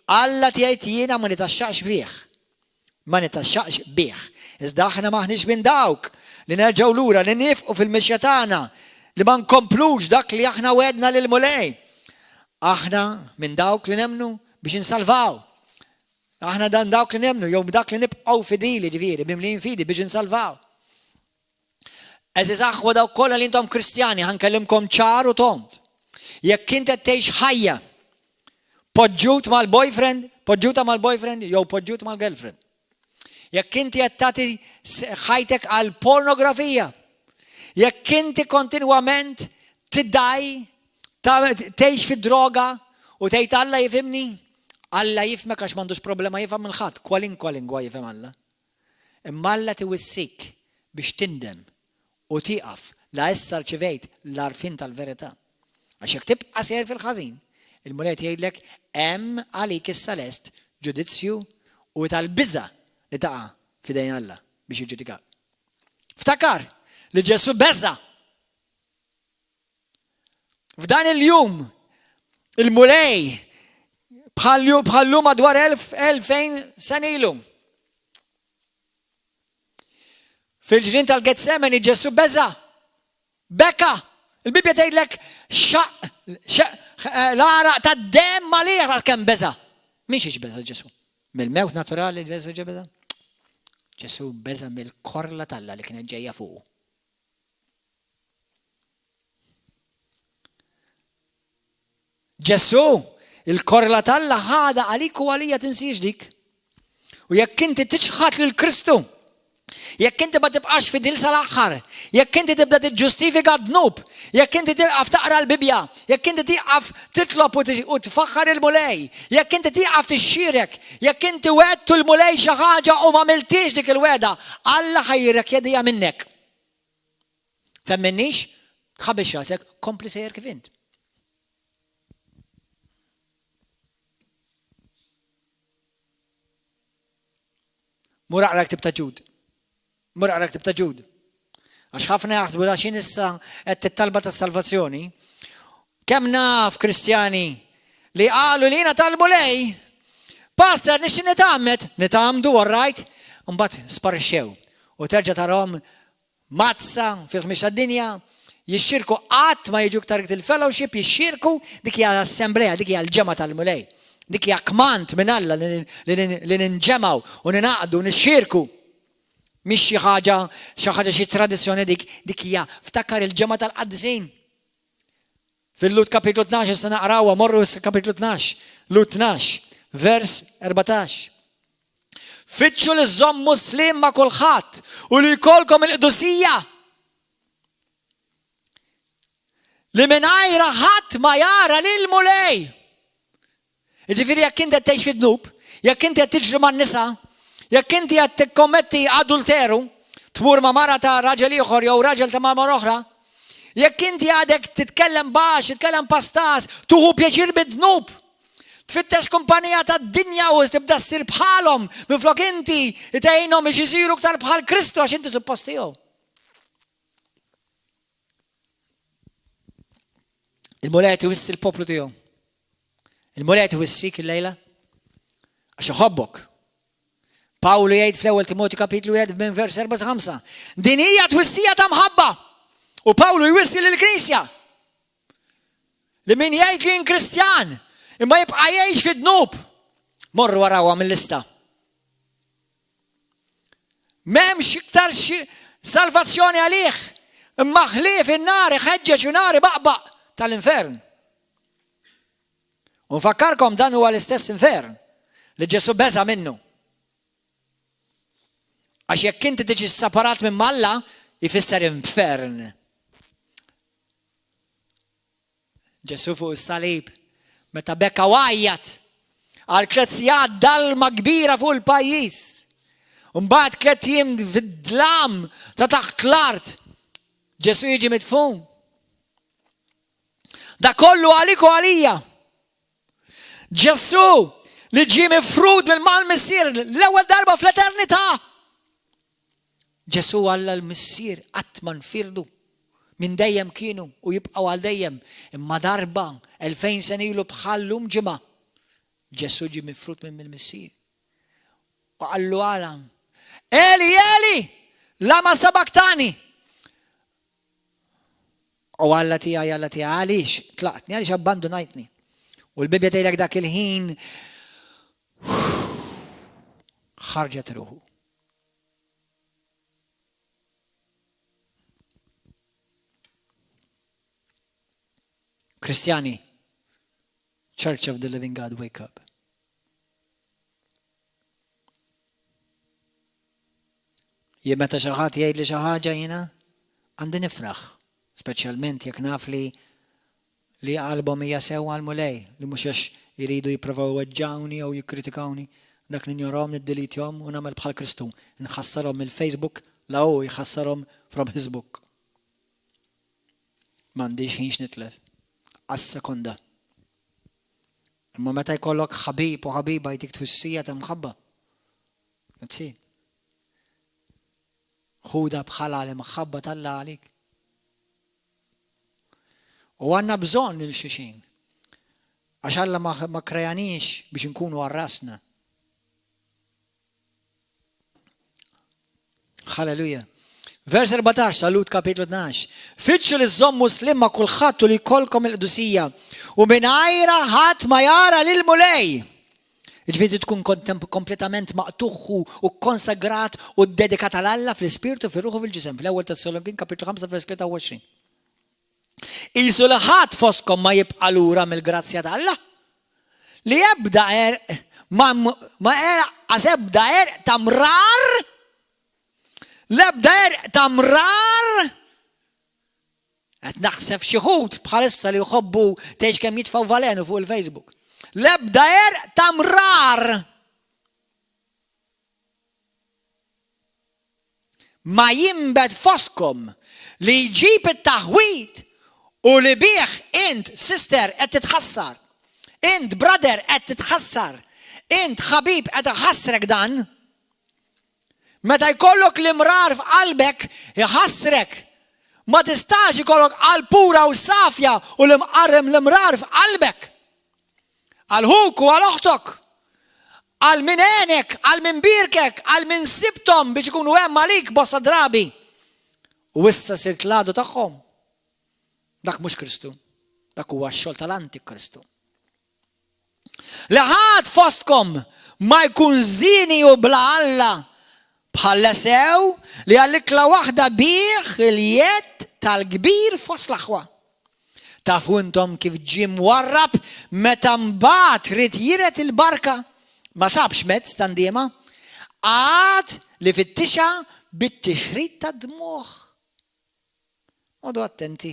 Alla tgħid jiena ma nitaxxaqx bih. Ma nitaxxaqx bih. Iżda aħna maħniex minn dawk li nerġgħu lura li nifqu fil-mixja tagħna li ma nkomplux dak li aħna wedna lil mulej. Aħna minn dawk li nemnu biex insalvaw. Aħna dan dawk li nemnu jew dak li nibqgħu fidili ġifieri mimlin fidi biex insalvaw. Eżiż aħwa dawk kollha li intom Kristjani ħankellimkom ċar u tont. Jekk inti qed tgħix ħajja poġġut mal-boyfriend jew poġġut mal-girlfriend. Jekk inti qed tagħti ħajtek għal pornografija, jekk inti kontinwament tiddaj, tgħix fid-droga u tgħid Alla jifhimni, Alla jifhmek għax m'għandux problema jifhem il-ħadd, kwalinkwa lingwa jifhem Alla. Imma Alla tiwissik biex tindem u tieqaf la issa rċivejt l-arfin tal-verità. Għax jekk tibqa' sejjer fil-ħażin, il-mulej jgħidlek hemm għalik is-salest ġudizzju u tal-biża' li taqa' f'idejn Alla biex jiġġudikak. Ftakar li Ġesu beża. F'dan il-jum il-mulej bħallu madwar 2000 sena ilu. Fil-ġnien tal-Getsemani Ġesu beża. Beka. Il-Bibja tgħidlek l-għaraq tad-demm mal-ieħor kemm beża. Mhix beża Ġesu. Mill-mewt naturali Ġesu beża. Ġesu beża mill-korla tal-Alla li kienet ġejja fuq. Ġesu, il-korla tal-Alla ħada għalik u għalija tinsiex dik. U jekk inti tiċħat lil Kristu, jekk inti ma tibqax fidil sal-aħħar, jekk inti tibda tiġġustifika d-dnub, jekk inti tieqaf taqra l-Bibja, jekk inti tieqaf titlob u tfaħħar il-mulej, jekk inti tieqaf tixxierek, jekk inti wedtu l-mulej xi ħaġa u ma għamiltix dik il-weda, Alla ħajrikjedija minnek. Temminniex, tħabbix rasek, kompli sejjer kif int. Mur aqra ktib ta' Ġud. Mur aqra ktib ta' Ġud. Għax ħafna jaħsbu da xin issa qed tittalba tas-salvazzjoni. Kemm naf Kristjani li qalu li jiena tal-mulej, pastor nixi nitamdu all-right, mbagħad sparixxew. U terġa' tarahom mazza fil-ħmiex tad-dinja, jixxirku qatt ma jiġu aktar il-fellowship, jixxirku dik hija l-assembleja, dik hija l-ġemgħa tal-mulej. Dik hija kmant minn Alla li ninġemgħu u ninaqdu nixxirku. Mhix xi ħaġa xi tradizzjoni dik hija ftakar il-ġemgħa tal-qaddisin. Fil-Lut kapitlu 12 se naqrawha morru kapitlu 12, Lut 12, vers 14. Fitxu li żommu slim ma' kulħadd u li jkollkom il-qdusija. Li mingħajra ħadd ma jara lil mulej. Jiġifieri jekk inti qed tgħix fid-dnub, jekk inti qed tiġri man-nisa, jekk inti qed tikkommetti adulteru, tmur ma' mara ta' raġel ieħor jew raġel ta' mara oħra, jekk inti għadek titkellem baxx, titkellem pastas, tuħu pjaċir bid-dnub, tfittex kumpanija tad-dinja u tibda ssir bħalhom, minflok inti tgħinhom biex isiru aktar bħal Kristu għax inti suppost tiegħu. Il-mulej iwissi l-poplu tiegħu. Il-mulej iwissik il-lejla għax iħobbok. Pawlu jgħid fl-ewwel Timotju kapitlu 1 minn vers 4-5. Din hija twissija ta' mħabba. U Pawlu jwissi lill-Knisja. Li min jgħid li Kristjan imma jibqa' jgħix fid-dnub. Morru warawha mill-lista. M'hemmx iktar salvazzjoni għalih. Imma ħlief in-nar iħeġġeġ u nar baqbaq tal-infern. U nfakkarkom dan huwa l-istess infern li Ġesu beża minnu. Għax jekk inti tiġi separat minn Alla, ifisser infern. Ġesu fuq is-salib meta bekka wajjat għal 3 sigħat dalma kbira fuq il-pajjiż. U mbagħad 3 jiem fid-dlam ta' taħt l-art. Ġesu jiġi midfun. Da kollu għalik u għalija. Ġesu li ġie mifrud mill-Missier l-ewwel darba fl-eternità. Ġesu għalla l-Missier qatt ma nfirdu. Min dejjem kienu u jibqgħu għal dejjem. Imma darba 2000 sena ilu bħallum ġimgħa. Ġesu ġie mifrud mill-Missier. U qallu għalam. Eli, Eli, lama sabaktani. U Alla tiegħi għaliex tlaqtni, għaliex abbandonajtni. U l-Bibja tgħidlek dak il-ħin ħarġet ruħu. Kristjani, Church of the Living God, wake up. Jien meta xi ħadd jgħidli xi ħaġa jiena għandi nifraħ, speċjalment jekk naf li qalbhom hija sewwa l-mulej, li mhux għax iridu jippruvaw iweġġawni jew jikkritikawni, dak ninjorhom niddelitjhom u nagħmel bħal Kristu, nħassarhom mill-Facebook la hu jħassarhom from his book. M'għandix ħinx nitlef. Għas-sekonda. Imma meta jkollok ħabib u ħabiba jtik twissija ta' mħabba. That's it. Ħuda bħala li mħabba Alla għalik. U għandna bżonn il-xixin. Għax Alla ma krejanix biex nkunu għarrasna. Halleluja. Vers 14, Lut kapitlu 12. Fitxu li żommu slim ma' kulħadd u li jkollkom il-qdusija u mingħajra ħadd ma jara lil mulej. Jiġifieri tkun kompletament maqtuħ u konsagrat u dedikat għal Alla fl-ispirtu, fir-ruħu fil-ġisem. Fl-ewwel Tessalonikin kapitlu 5 vers 23. Isu li ħadd fostkom ma jibqa' lura mill-grazzja ta' Alla. Li jebda ebda tamrar l-ebda tamrar qed naħseb xi ħud bħalissa li jħobbu tgħix kemm jitfgħu valenu fuq il-Facebook. L-ebda tamrar ma jimbed fostkom li jġib it-taħwit u li bih int sister qed titħassar, int brother qed titħassar, int ħabib qed iħassrek dan. Meta jkollok l-imrar f'qalbek iħassrek. Ma tistax ikollok qalb pura u safja u l-imqarrem l-imrar f'qalbek. Għal ħuk u għal oħtok. Għal min għenek, għal min birkek, għal min sibtom biex ikunu hemm għalik bosta drabi. U issa sirt l-għadu tagħhom. Dak mhux Kristu. Dak huwa x-xogħol tal-Antikristu. Li ħadd fostkom ma jkun żini u bla Alla bħalla sew li għall-ikla waħda bih il-jed tal-kbir fost l-aħwa. Tafu intom kif ġim warrab meta mbagħad rid jiret il-barka ma sabx mezz tandiema għad li fit-tixa bit-tixrid ta' dmuħ. Għodu attenti.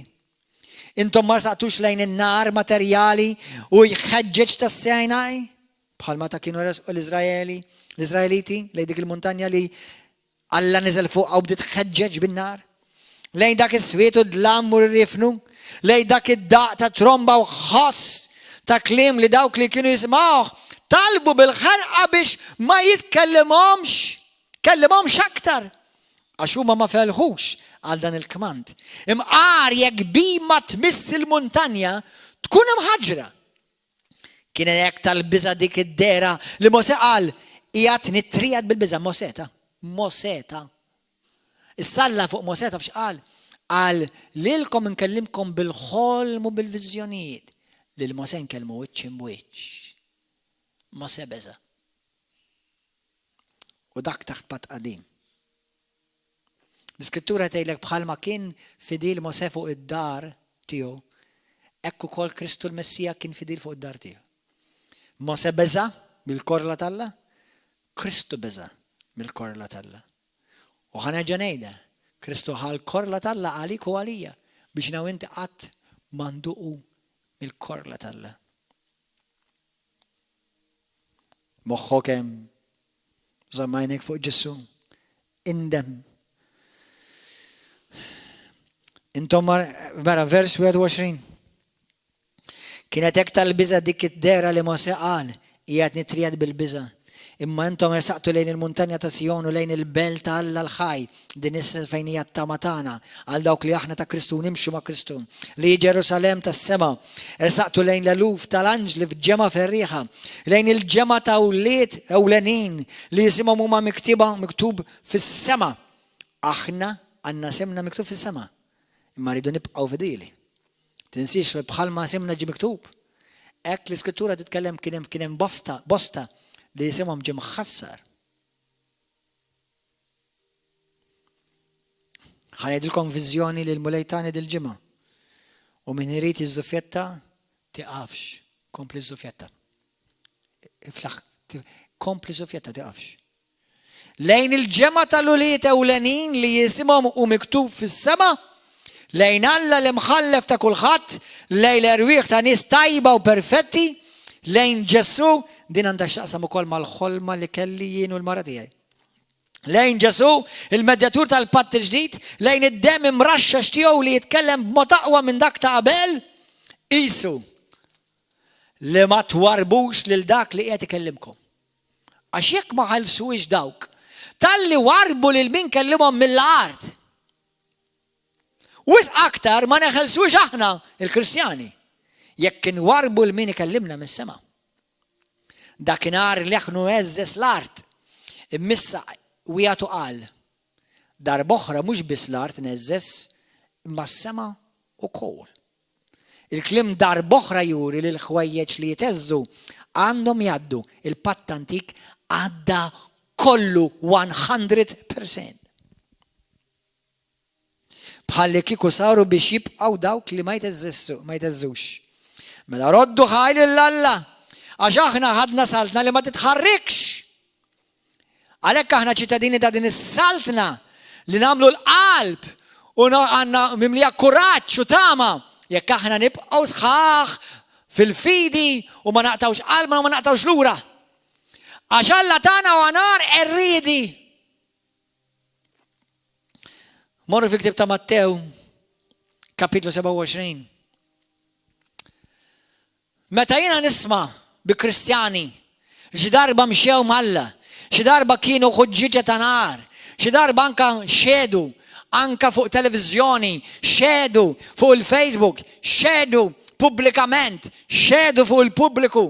Intom ma saqtux lejn in-nar materjali u jħeġġeġ tas-Sinaj bħalma ta' kienu l-Iżraeliti lejn dik il-muntanja li Alla niżel fuq u bdiet tħeġġeġ bin-nar. Lejn dak is-swietu dlam u rrifnu, lejn dak id-daq ta' tromba u ħoss ta' kliem li dawk li kienu jisimgħuh talbu bil-ħarqa biex ma jitkellimhomx aktar. Għax huma ma felħux għal dan il-kmand. Imqar jekk bima tmiss il-muntanja tkun imħaġra. Kien hekk tal-biża dik id-dera li Mosè qal qiegħed nittrijad bil-biża Moseta. Is-salla fuq Moseta f'x'qal? Qal lilkom nkellimkom bil-ħolm u bil-viżjonijiet. Lil Mosè nkellmu wiċċ imwiċċ. Mosè beża. U dak taħt pat qadim. L-Iskrittura tgħidlek bħalma kien fidil Mosè fuq id-dar tiegħu, hekk ukoll Kristu l-Messija kien fidil fuq id-dar tiegħu. Mosè beża bil-korla talla, Kristu beża bil-korla talla. U ħanerġa' ngħidha, Kristu ħal korla talla għalik u għalija biex naw inti qatt ma nduqu mill-korla talla. Moħħok hemm żammajnek fuq Ġesu indem. Intom mara vers 21. Kienet hekk tal-biża dik id-dera li Mosè qal qiegħed nitrijad bil-biża. Imma intom ersaqtu lejn il-muntanja ta' Sijon u lejn il-belt ta' Alla l-ħaj din fejn hija t-tama tagħna għal dawk li aħna ta' Kristu nimxu ma' Kristu. Li Ġerusalem tas-sema. Ersaqtu lejn l-eluf tal-anġli f'ġema ferriħa, lejn il-ġema ta' wlied ewlenin li jisimhom huma miktub fis-sema. Aħna għandna semna miktub fis-sema. Imma rridu nibqgħu fidili. Tinsiex bħalma semna ġi miktub. Hekk l-Iskrittura titkellem kien hemm bosta li jisimhom ġie mħassar. Ħanejdilkom viżjoni lil mulejtani dil-ġimgħa. U min irid jiżżuffjetta tiqafx, kompli żżuffjetta. Iflaħ, kompli żuffjetta tiqafx. Lejn il-ġema tal-uliet ewlenin li jisimhom u miktub fis-sema, lejn Alla li mħallef ta' kulħadd, lejn l-erwieħ ta' nies tajba u perfetti, lejn Ġesu din għandha x'taqsam ukoll mal-ħolma li kelli jien u l-mara tiegħi. Lejn Ġesu, il-medjatur tal-patt il-ġdid, lejn id-dem imraxxax tiegħu li jitkellem b'mod aqwa minn dak ta' qabel, qisu li ma twarbux lil dak li qiegħed ikellimkom. Għax jekk ma ħallsuhiex dawk, talli warbu lil min kellimhom mill-art. Wis aktar ma neħelsuhiex aħna il-Kristjani jekk inwarbu l min ikellimna mis-sema. Dakinhar li aħnu eżżes l-art. Immissa wieħed qal darb'oħra mhux biss l-art neżżes imma s-sema wkoll. Il-kliem darb'oħra juri lil ħwejjeġ li jiteżżu għandhom jgħaddu il-patt antik għadda kollu 100%. Bħalli kieku saru biex jibqgħu dawk li ma jteżżux. Mela roddu ħajli l-Alla għax aħna ħadna saltna li ma titħarrikx. Għalhekk aħna ċittadini ta' din is-saltna li nagħmlu l-qalb u għandna mimlija kuraġġ u tama jekk aħna nibqgħu sħaħ fil-fidi u ma naqtawx qalbna u ma naqtawx lura. Għax Alla tagħna u għanar erriedi. Morru fi ktieb ta' Mattew, kapitlu 27. Meta jiena nisma' bi Kristjani, xi darba mxew Alla, xi darba kienu ħuġġiġa ta' nar, xi darba anka xedu, anka fuq televiżjoni, xedu fuq il-Facebook, xedu pubblikament, xedu fuq il-pubbliku.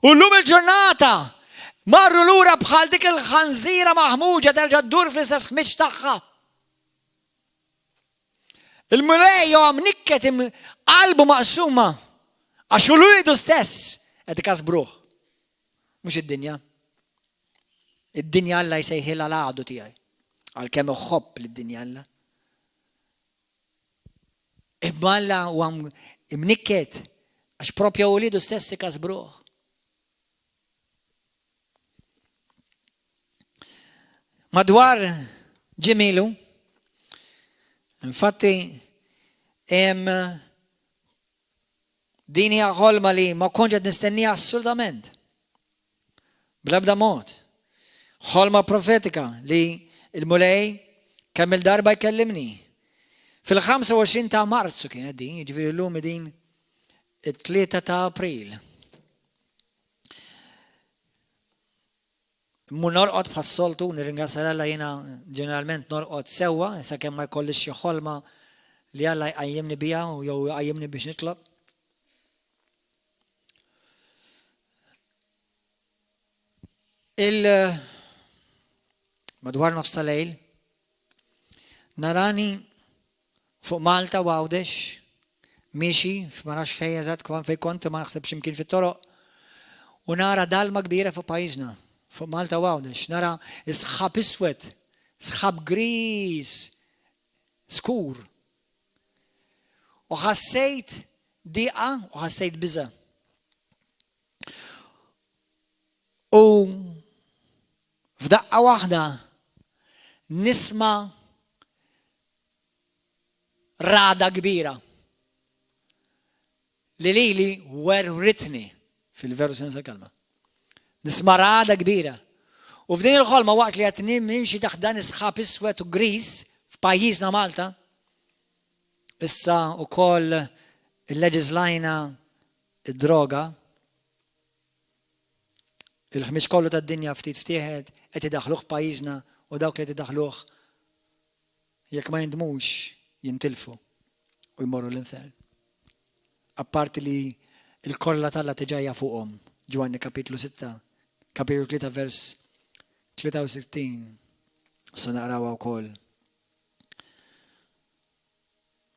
U llum il-ġurnata marru lura bħal dik il-ħanżira maħmuġa terġa' ddur fl-istess ħmiġ tagħha. Il-mulej jew nikket qalbu maqsuma għax uluidu stess qed ikasbruh. Mhux id-dinja. id-dinja Alla jsejħilha l-għadu tiegħi. Għalkemm iħobb lid-dinja Alla. Imma Alla huwa imnikket għax propja wlidu stess ikasbruh. Madwar ġimielu, infatti hemm din hija ħolma li ma kontx qed nistennija assolutament. Bl-ebda mod. Ħolma profetika li il-mulej kemm il-darba jkellimni. Fil-25 ta' Marzu kienet din, jiġifieri llum din it-3 ta' April. Mu norqod bħas-soltu, nirringrazzja Alla jiena ġeneralment norqod sewwa, sakemm ma jkollix xi ħolma li Alla jqajjimni biha u jew jqajjimni biex nitlob. Madwar nofs tal-lejl narani fuq Malta Għawdex miexi ma nafx fejn eżatt fejn kont ma naħsebx imkien fit-toroq u nara dalma kbira fuq pajjiżna fuq Malta Għawdex nara sħab iswed, sħab gris, skur. U ħassejt diqa u ħassejt biża'. U f'daqqa waħda nisma rada kbira li lili werritni fil-veru sens tal-kalma. Nisma rada kbira. U f'din il-ħolma waqt li qed nimxi taħt dan isħab iswed u gris f'pajjiżna Malta, issa wkoll illeġislajna id-droga, il-ħmiġ kollu tad-dinja ftit ftieħed qed idaħħluh f'pajjiżna u dawk li qed idaħħluh jekk ma jindmux jintilfu u jmorru l-infern. Apparti li l-korla tal-Alla tiġajja fuqhom. Ġwanni kapitlu 6, kapitlu 3 vers 63. Sa naqrawha wkoll.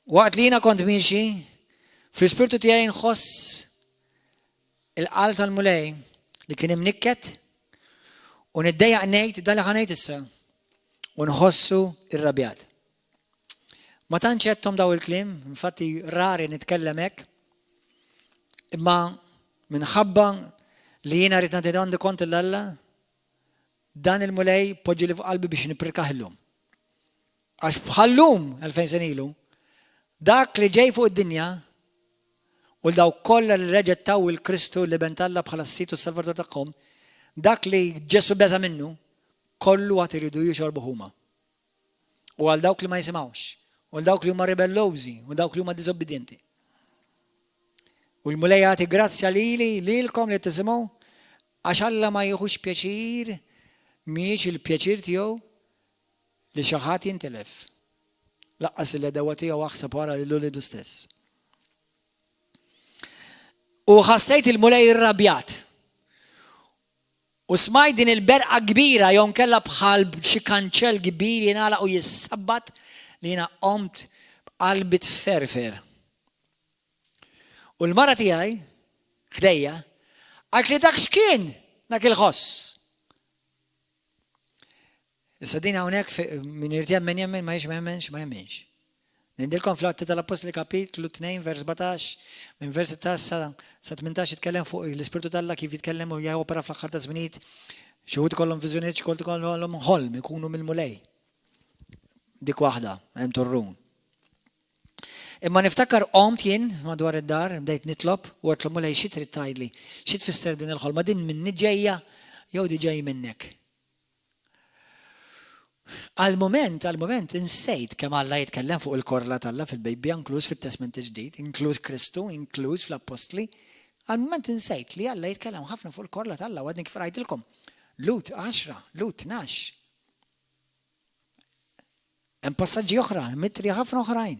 Waqt li jiena kont miexi, fl-ispirtu tiegħi nħoss il-qalb tal-mulej li kien imnikket u niddejjaq ngħid dan li ħanejt issa u nħossu irrabjat. Ma tantx għedthom daw il-kliem, infatti rari nitkellem hekk, imma minħabba li jiena rrid nagħti għandi kont l-Alla, dan il-mulej poġġi li fuq qalbi biex nipprikaħlhom. Għax bħallum 2000 sen ilu, dak li ġej fuq id-dinja u daw kollha li reġettaw il-Kristu li bentalla bħala s-sit u s-salvator tagħhom, dak li ġesu beża minnu, kollu għad iridu jixorbu huma. U għal dawk li ma jisimgħux, u għal dawk li huma ribellużi, u dawk li huma diżobbedienti. U l-mulej jagħti grazzja lilkom li tisimgħu għax Alla ma jieħux pjaċir mhijiex il-pjaċir tiegħu li xi ħadd jintilef. Laqqas il-edewa tiegħu aħseb wara lill-ulidu stess. U ħassejt il-mulej irrabjat. U smajt din il-berqa kbira jew kella bħal xi kanċell kbir jingħalaq u jissabbat li jiena qomt b'qalbi tferfer. U l-mara tiegħi ħdejja għalt li dak x'kien dak il-ħoss. Issa din hawnhekk min irid jemmen jemmen ma jemmenx ma jemmenx. Nindilkom fl-Atti tal-Apostoli kapitlu 2 vers 17 minn vers 16 sa 18 jitkellem fuq l-Ispirtu tal-Alla kif jitkellem u jopera fl-aħħar ta' żminijiet. Xi wħud ikollhom viżjonijiet, xi wħud ikollhom ħolm ikunu mill-mulej. Dik waħda hemm turrun. Imma niftakar qomt jien madwar id-dar, bdejt nitlob u għedt l-mulej xi trid tgħidli, xi tfisser din il-ħolma din minni ġejja jew di ġej minnek. Għal-moment insejt kemm Alla jitkellem fuq il-korla tal-Alla fil-Bibja, inkluż fit-Testament il-Ġdid, inkluż Kristu, inkluż fl-Apostli. Għal-moment insejt li Alla jitkellem ħafna fuq il-korla tal-Alla, għadni kif rajtilkom. Lut 10, Lut 12. Hemm passaġġi oħra, mitri ħafna oħrajn.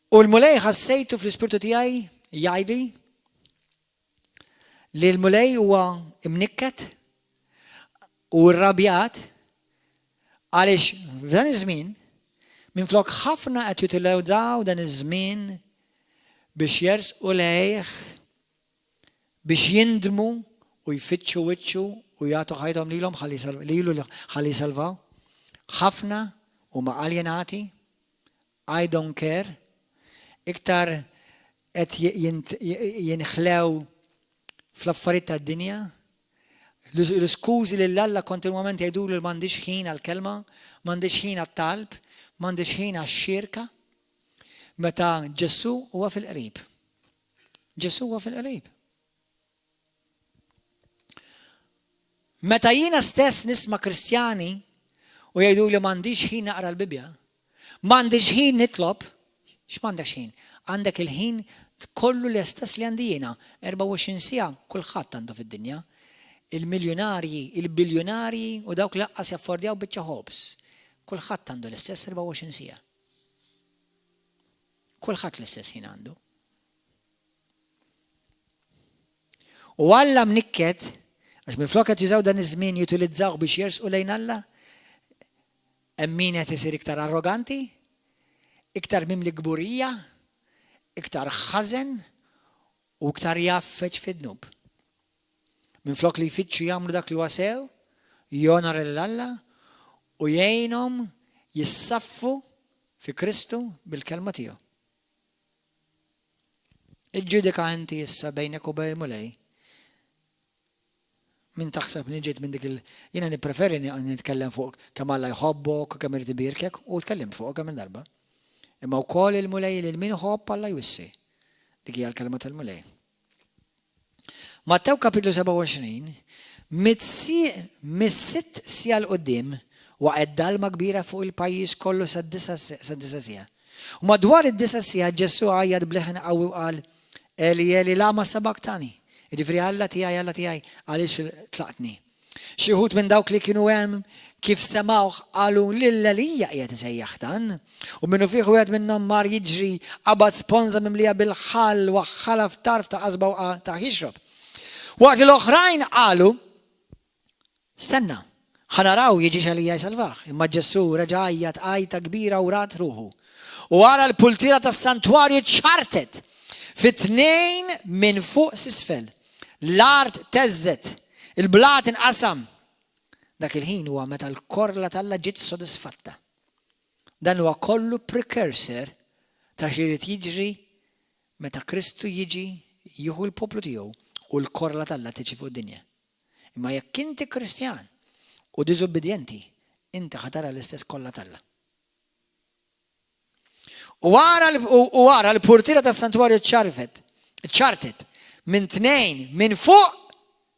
U l-mulej ħassejtu fl-ispirtu tiegħi jgħidli li l-mulej huwa imnikket u rrabjat għaliex f'dan iż-żmien minflok ħafna qed jutilizzaw dan iż-żmien biex jersqu lejh biex jindmu ويفتشوا وجهه ويعطوا حياتهم ليلهم خلي يسلفوا خفنا وما alienati I don't care اكتر ينخلو فلفرت الدنيا السكوزي لله continuamente يدول ما عنديش حين الكلمة ما عنديش حين الطلب ما عنديش حين الشركة متى جسو هو في القريب جسو هو في القريب متى ينا ستاس نسمع كريستياني ويقولوا ما عنديش حين اقرا البيبيا ما عنديش حين نطلب ايش ما عندك حين عندك الحين كله اللي استسلي عندينا 24 ساعه كل خط عنده في الدنيا المليوناري البليوناري ودوك لا يفرديو بتشا هوبس كل خط عنده الاستاس 24 ساعه كل خط الاستاس هنا عنده ولا منكت عشان من فلوكت يزود الزمين يتولد زاغ بشيرس قولين الله أمينة تصير اكتر أروغانتي اكتر مملك بورية اكتر خزن واكتر يافتش في الذنوب من فلوك اللي يفتشوا يعملوا داك اللي واساو يونر الله ويينهم يصفوا في كريستو بالكلمة تيو الجودك عندي السا بينك وبين مولاي من تخسف من جيت من ديك يعني نبريفير اني نتكلم فوق كما لا يحبك كما يتبيركك وتكلمت فوق كمان ضربه اما وقال المولاي للمين حب الله يوسي ديك هي الكلمه المولاي متى كابيتل 27 مست سيال قدام وعدالمه كبيره فوق البايس كله سدسه سيا ومدوار الدساسيه يسوع عيد بلحن قوي وقال الي لا سبقتني يدفري هاي علاش طلعتني شهود من دوك اللي كانوا كيف سمعوا قالوا للي يتسيحتن ومنو في خوات منهم مار يجري ابد سبونزا ممليه بالخل وخلف تعرف تعزبوا تاع يشرب وقت الاخرين قالوا استنى حنراو يجيش علي يسلفاخ اما جسو رجعيت آية كبيرة ورات روحه وارا البولتيرة السانتواريو تشارتت في 2 من فوق سسفل الارض تزت البلاط انقسم ذاك الحين هو متى الكورلة تلا جيت صدس فتة ده هو كله بريكيرسر تشيرت يجري متى كريستو يجي يهو البوبلو تيو والكورلة تلا تجي فوق الدنيا اما يك انت كريستيان وديزوبيدينتي انت خطر الاستاس كورلة تلا وارا البورتيرة السانتواريو تشارتت من 2 من فوق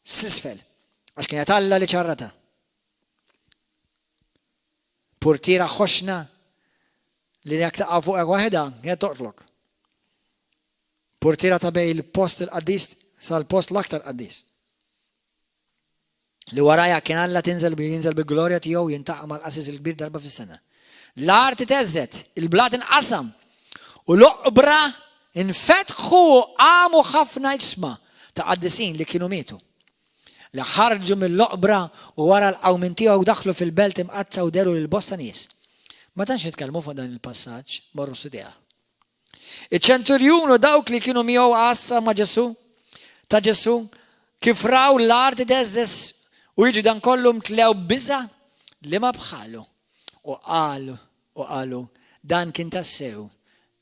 سسفل عشان يطلع اللي شرتها بورتيرة خشنا اللي تقع فوق واحدة هي تطلق بورتيرة تبعي البوست القديس صار البوست الأكثر قديس اللي ورايا كان الله ينزل بالجلوريا تيو ينتقع مع الأساس الكبير ضربة في السنة الأرض تهزت البلاط انقسم ولعبرة انفتحوا قاموا خفنا اسمه تقدسين لكيلومتر لخرجوا من اللعبرة وورا الأومنتية ودخلوا في البلد مقطع وداروا للبوستانيس ما تنش يتكلموا في هذا الباساج مروا سوديا الشنتوريون وداوك اللي كانوا ميو عصا ما تجسوا كيف راو الأرض دزس ويجوا دان كلهم تلاقوا بزا لما بخالوا وقالوا دان كنت السيو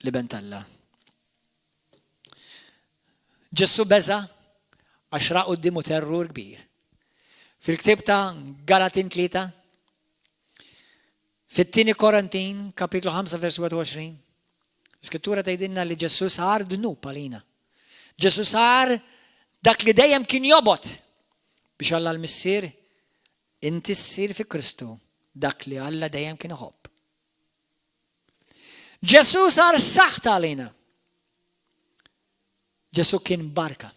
لبنت الله جسوا بزا أشراء قدموا ترور كبير في الكتاب تاع غلاطين 3 في 2 كورنثين كابيتل 5 فيرس 21 السكتورة تيدنا اللي جسوا صار ذنوب علينا جسوا صار داك اللي دايم كان يبط بش الله المسير انت السير في كريستو داك اللي الله دايم كان يحب جسوا صار سخط علينا جسوا كان بركة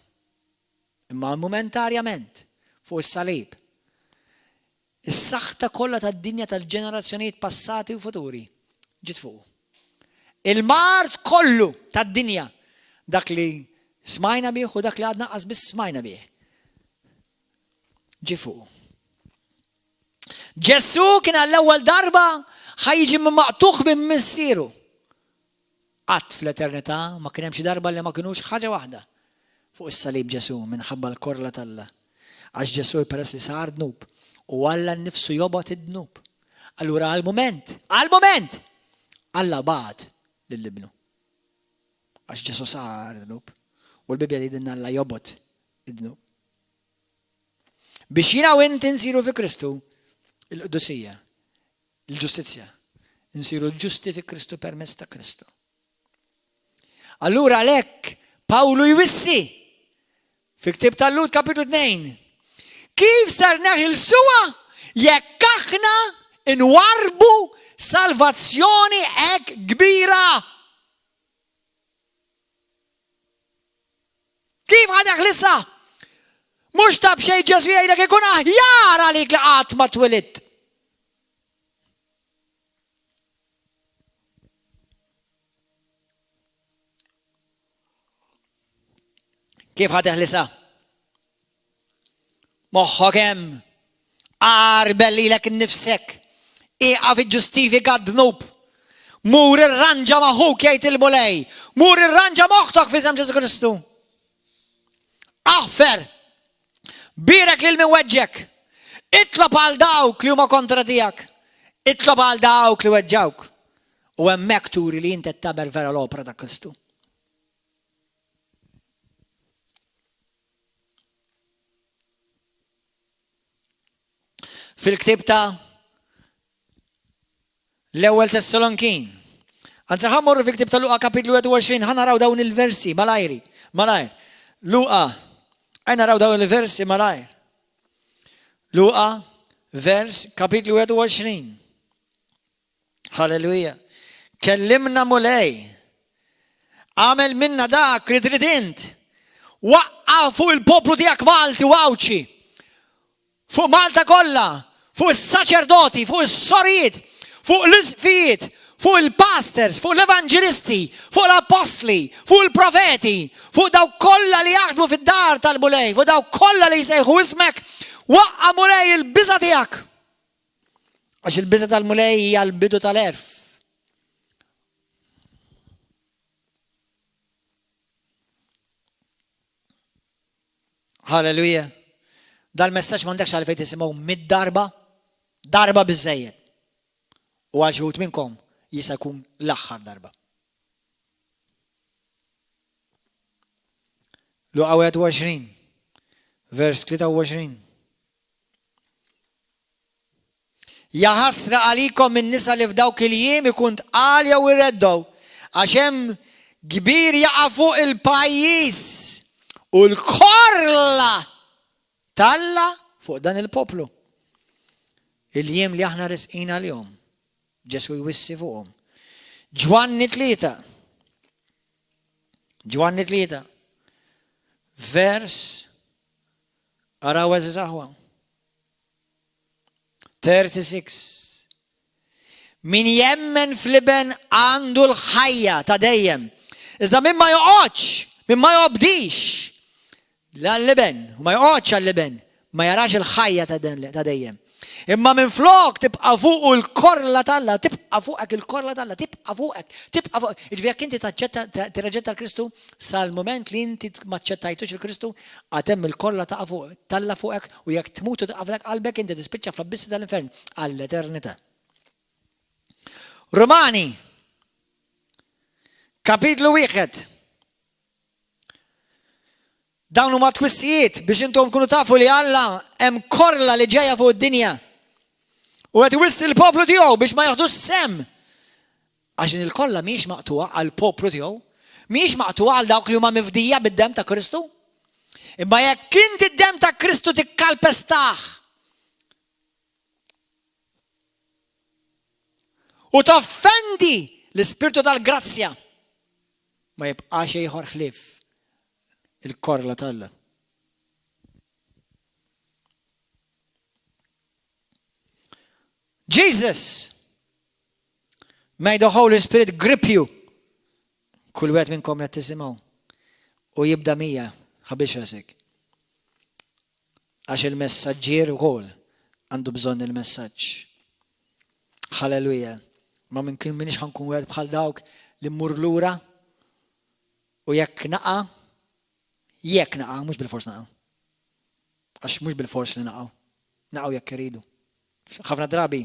اما مومنتاريامنت فوق الصليب السخطة كلها الدنيا الجنراسيونيت باساتي وفوتوري جيت فوق المارت كله الدنيا داك اللي سمعنا بيه وداك اللي عدنا بس سمعنا بيه جي فوق جسو كان الأول ضربة خيجي من مقطوخ بمسيره قط في الاترنتا ما كان يمشي ضربة اللي ما كانوش حاجة واحدة فوق الصليب جسو من حب الكورلة الله Għax Ġesu peress li sar dnub u Alla nnifsu jobgħod id-dnub. Allura għal-moment, Alla bagħat lill-ibnu. Għax Ġesu sar dnub u l-Bibja tgħidilna Alla jobgħod id-dnub. Biex jiena u inti nsiru fi Kristu il-qdusija, il-ġustizzja. Nsiru ġusti fi Kristu permezz ta' Kristu. Allura għalhekk Pawlu jwissi fi Ktieb tal-Lut kapitlu 2. Kif sar neħilsuha jekk aħna inwarbu salvazzjoni hekk kbira. Kif ħadeħlisa? Mhux tab xejn Ġesu jgħidlek ikun aħjar għalik li qatt ma twelidt. Kif ħadeħlisa? Moħħok hemm qarbel lilek innifsek. Iqa fiġġustifika d-dnub. Mur irranġa maħuk jgħid il-mulej. Mur irranġa moħħok fi żem Ġesu Kristu. Aħfer. Birek lil min weġġek. Itlob għal dawk li huma kontra tiegħek. Itlob għal dawk li weġġawk. U hemmhekk turi li inti tagħmel vera l-opera ta' Kristu. Fil-Ktieb ta' l-ewwel Tessalonkin. Anzi ħammorru fil-Ktieb ta' Luqa kapitlu 21 ħanaraw dawn il-versi malajr. Luqa naraw dawn il-versi malajr. Luqa vers kapitlu 21. Halleluja. Kellimna mulej. Għamel minna dak li trid int. Waqqa fuq il-poplu tiegħek Malti u Awċi. Fuq Malta kollha. Fuq is-saċerdoti, fuq is-sorijiet, fuq l-isfijiet, fuq il-pastors, fuq l-evangelisti, fuq l-apostli, fuq il-profeti, fuq daw kollha li jaħdmu fid-dar tal-mulej, fuq daw kollha li jsejħu ismek, waqqa mulej il-biża' tiegħek. Għax il-biża' tal-mulej hija l-bidu tal-erf. Halleluja. Dal-messaġġ m'għandekx għalfejn tisimgħu mid-darba. Darba biżżejjed. U għal xi wħud minnkom jista' jkun l-aħħar darba. Luqa 21, vers 23. Ja ħasra għalikom min-nisa li f'dawk il-jiem ikun tqal jew irreddew għax hemm kbir jaqa' fuq il-pajjiż u l-korla talla fuq dan il-poplu. Il-jiem li aħna resqina l-jom. Ġesu jwissi fuqhom. Ġwanni 3. Vers araw eżaħwa. 36. Min jemmen fl-iben għandu l-ħajja ta' dejjem. Iżda min ma joqgħodx, min ma jobdix l-liben, ma joqgħodx għall-liben, ma jarax il-ħajja ta' dejjem. Imma minn flok tibqa' fuq il-korla talla, tibqa' fuqek il-korla talla, tibqa' fuqek. Ġifieri inti tirreġetta l-Kristu sal-moment li inti ma ċċettajtux il-Kristu għatem il-korla talla fuqek u jekk tmutu taqaflek qalbek inti tispiċċa fl-abissi tal-infern għall-eternità. Romani kapitlu 1. Dawn huma twissijiet biex intom tkunu tafu li Alla hemm korla li ġejja fuq id-dinja. U qed iwissi l-poplu tiegħu biex ma jaħdux sem. Għax il-kolla mhijiex maqtuha għall-poplu tiegħu, mhijiex maqtuha għal dawk li huma mifdija bid-dem ta' Kristu. Imma jekk inti d-dem ta' Kristu tikkalpestaħ u toffendi l-ispirtu tal-grazzja ma jibqa' xejn ieħor ħlief il-korla talla. Jesus, may the Holy Spirit grip you. Kull wieħed minnkom qed tisimgħu u jibda mija ħabiex rasek. Għax il-messaġġier ukoll għandu bżonn il-messaġġ. Halleluja. Ma minn minix ħankun wieħed bħal dawk li mmur lura u jekk naqa' mhux bil-fors naqa'. Għax mhux bil-fors li naqgħu. Naqgħu jekk iridu. Ħafna drabi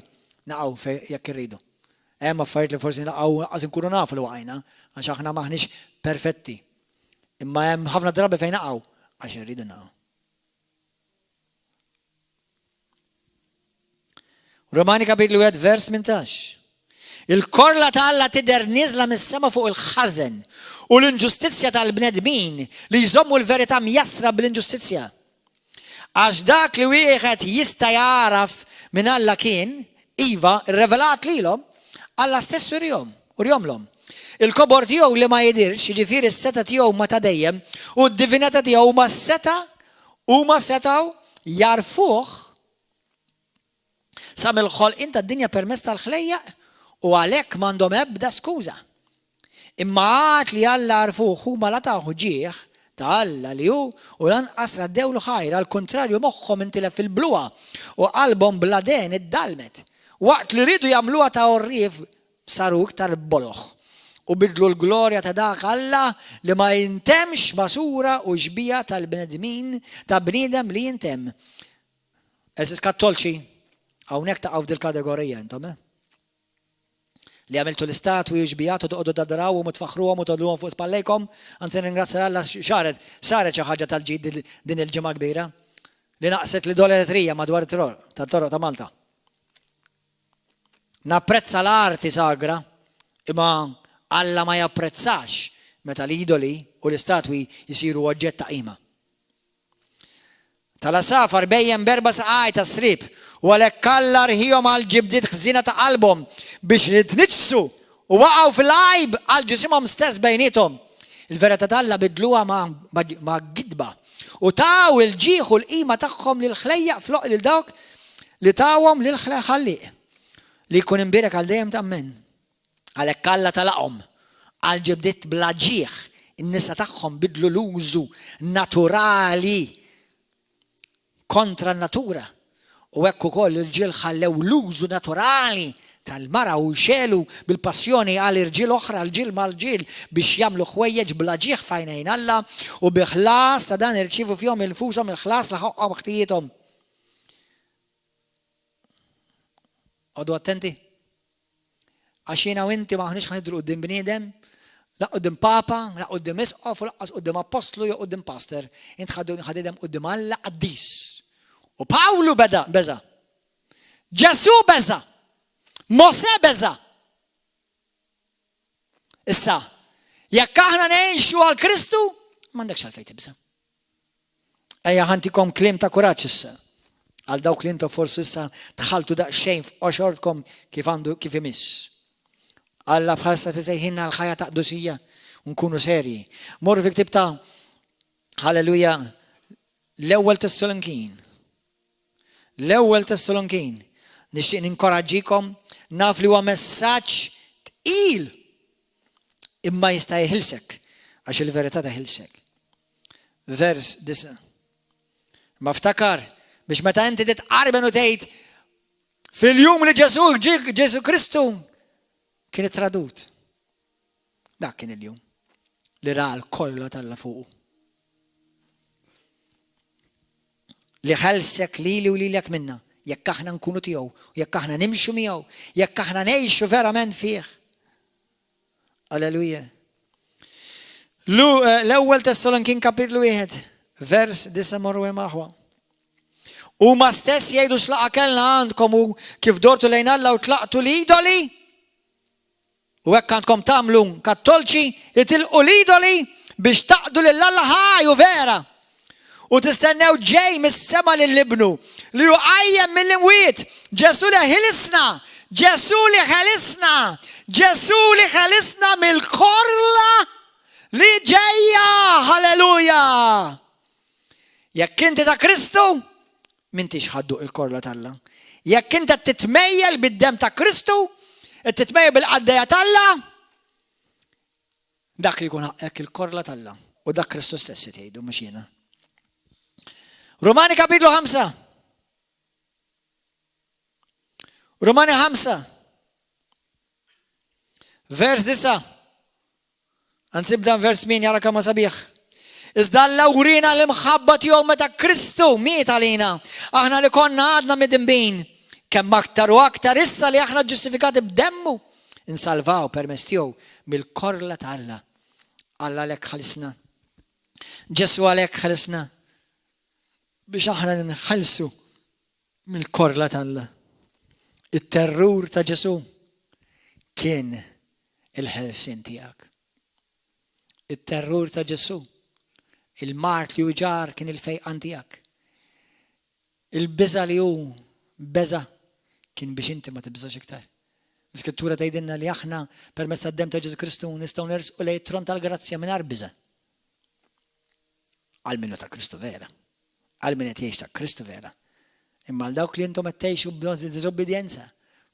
naqgħu jekk iridu. Hemm affarijiet li forsi naqgħu qas inkunu nafu li waqajna għax aħna maħniex perfetti. Imma hemm ħafna drabi fejn naqgħu għax irridu naqgħu. Romani kapitlu 1 vers 18. Il-korla ta' Alla tidher nieżla mis-sema fuq il-ħażen u l-inġustizzja tal-bnedmin li jżommu l-verità mjastra bl-inġustizzja. Għax dak li wieħed jista' jaraf minn Alla kien, iva, revelat lilhom, Alla stess urjomlhom. Il-kobor tiegħu li ma jidirx, jiġifieri s-seta tiegħu ma ta' dejjem u d-divinità tiegħu huma setgħu jarfuh sa mill-ħolqien tad-dinja permezz tal-ħlejjaq u għalhekk m'għandhom ebda skuża. Imma għad li Alla għarfuh huma la taħu ġieħ ta' Alla li hu u lanqas raddewlu ħajra, al kontrarju moħħhom intilef fil-bluwa u qalbhom bladen id-dalmet. Waqt li rridu jagħmluha ta' orrif saru iktar boloħ u bidlu l-glorja ta' dak Alla li ma jintemx basura u xbija tal-bnedmin ta' bniedem li jintem. Eżis kattolċi, hawnhekk taqgħu f'dil kategorija intom, li għamiltu l-istatwi ġbijat u toqgħodu tadrawhom u tfaħruhom u todluhom fuq spallejkom, anzi ringrazzja Alla saret xi ħaġa tal-ġid din il-ġimgħa kbira li naqset li doletrija madwar tat-toroq ta' Malta. Napprezza l-arti sagra, imma Alla ma japprezzax meta l-idoli u l-istatwi jisiru oġġett ta' qima. Tal-asafar bejjem berba saqaj ta' srib u għalhekk Alla rħihom għal ġibdiet ħżina ta' qalbhom biex jitniġsu u waqgħu fil-għajb għal ġisimhom stess bejniethom. Il-verità Alla bidluha ma' gidba u taw il-ġieħ u l-qima tagħhom lil ħlejjaq floq lil dawk li tawhom lil ħalliq li jkun imbierek għal dejjem tammen. Għalhekk Alla talaqhom għal ġibdiet bla ġieħ, in-nisa tagħhom bidlu l-użu naturali kontra n-natura. U hekk ukoll il-ġiel ħallew l-użu naturali tal-mara u xelu bil-passjoni għal irġiel oħra l-ġiel mal-ġiel biex jagħmlu ħwejjeġ bla ġieħ f'għajnejn Alla u bi ħlas ta' dan irċievu fihom infushom il-ħlas li ħoqqhom ħtijietom. Għodu attenti. Għax jiena u inti maħniex ħanidru quddiem bniedem, la quddiem papa, la quddiem isqof, u laqqas quddiem apostlu jew quddiem pastor. Int ħadidem quddiem Alla qaddis. U Pawlu beza. Ġesu beza. Mose beza. Issa, jekk aħna ngħixu għal Kristu, m'għandekx għalfejn tibża. Ejja ħantikom kliem ta' kuraġġ issa. Għal dawk li intom forsi issa tħaltu daqsxejn f'qoxortkom kif imiss. Alla bħalissa tisejħinna l-ħajja ta' qdusija u nkunu serji. Morru fi ktib ta' Halleluja l-ewwel Tessalonikin. L-ewwel Tessalonikin. Nixtieq ninkoraġġikom naf li huwa messaġġ tqil imma jista' jħilsek għax il-verità taħilsek. Vers 9. Ma ftakar biex meta inti titqarben u tgħid fil-jum li Ġesu Kristu kien tradut. Dak kien il-jum li ra l-kollha tal-la fuq. Li ħelsek lili u lilek minna, jekk aħna nkunu tiegħu, jekk aħna nimxu miegħu, jekk aħna ngħixu verament fih. Alleluja. L-ewwel Tessalonikin kapitlu 1, vers 9 morru hemm aħwa. U ma stess jgħidu x'laqa kellna għandkom u kif dortu lejn Alla u tlaqtu l-idoli. U hekk għandkom tagħmlu kattolċi itilqu l-idoli biex taqdu lil Alla ħaj u vera. U tistennew ġej mis-sema lill-ibnu li juqajjem mill-imwiet. Ġesu li ħelisna, Ġesu li ħelisna mill-korla li ġejja. Halleluja. Jekk inti ta' Kristu, m'intix ħadduq il-korla tal-Alla. Jekk inti titmejjel bid-dem ta' Kristu, titmejjel bil-qaddejja tal-Alla, dak li jkun ħaqek il-korla tal-Alla. U dak Kristu stess jgħidu mhux jiena. Romani kapitlu 5. Romani 5. Vers 9. Ansibda vers 8 jara kemm sabiħ. Iżda l-awrina l-imħabba tiegħu meta Kristu miet għalina. Aħna li konna għadna midinbin kemm aktar u aktar issa li aħna ġustifikati b'demmu insalvaw permezz tiegħu mill-korla ta' Alla. Alla għalhekk ħalisna. Ġesu għalhekk ħalisna biex aħna nħallsu mill-korla ta' Alla. it-terrur ta' Ġesu kien il-ħelsien tiegħek. it-terrur ta' Ġesu, il-mart li hu ġar kien il-fejqan tiegħek. Il-biża li hu beża kien biex inti ma tibżax iktar. L-Iskrittura tgħidilna li aħna permezz tad-demm ta' Ġesu Kristu nistgħu nersqu lejn it-tron tal-grazzja mingħajr biża. Għal minnu ta' Kristu vera. Għal min qed jgħix ta' Kristu vera. Imma għal dawk li intom qed tgħixu b'diżobbedjenza,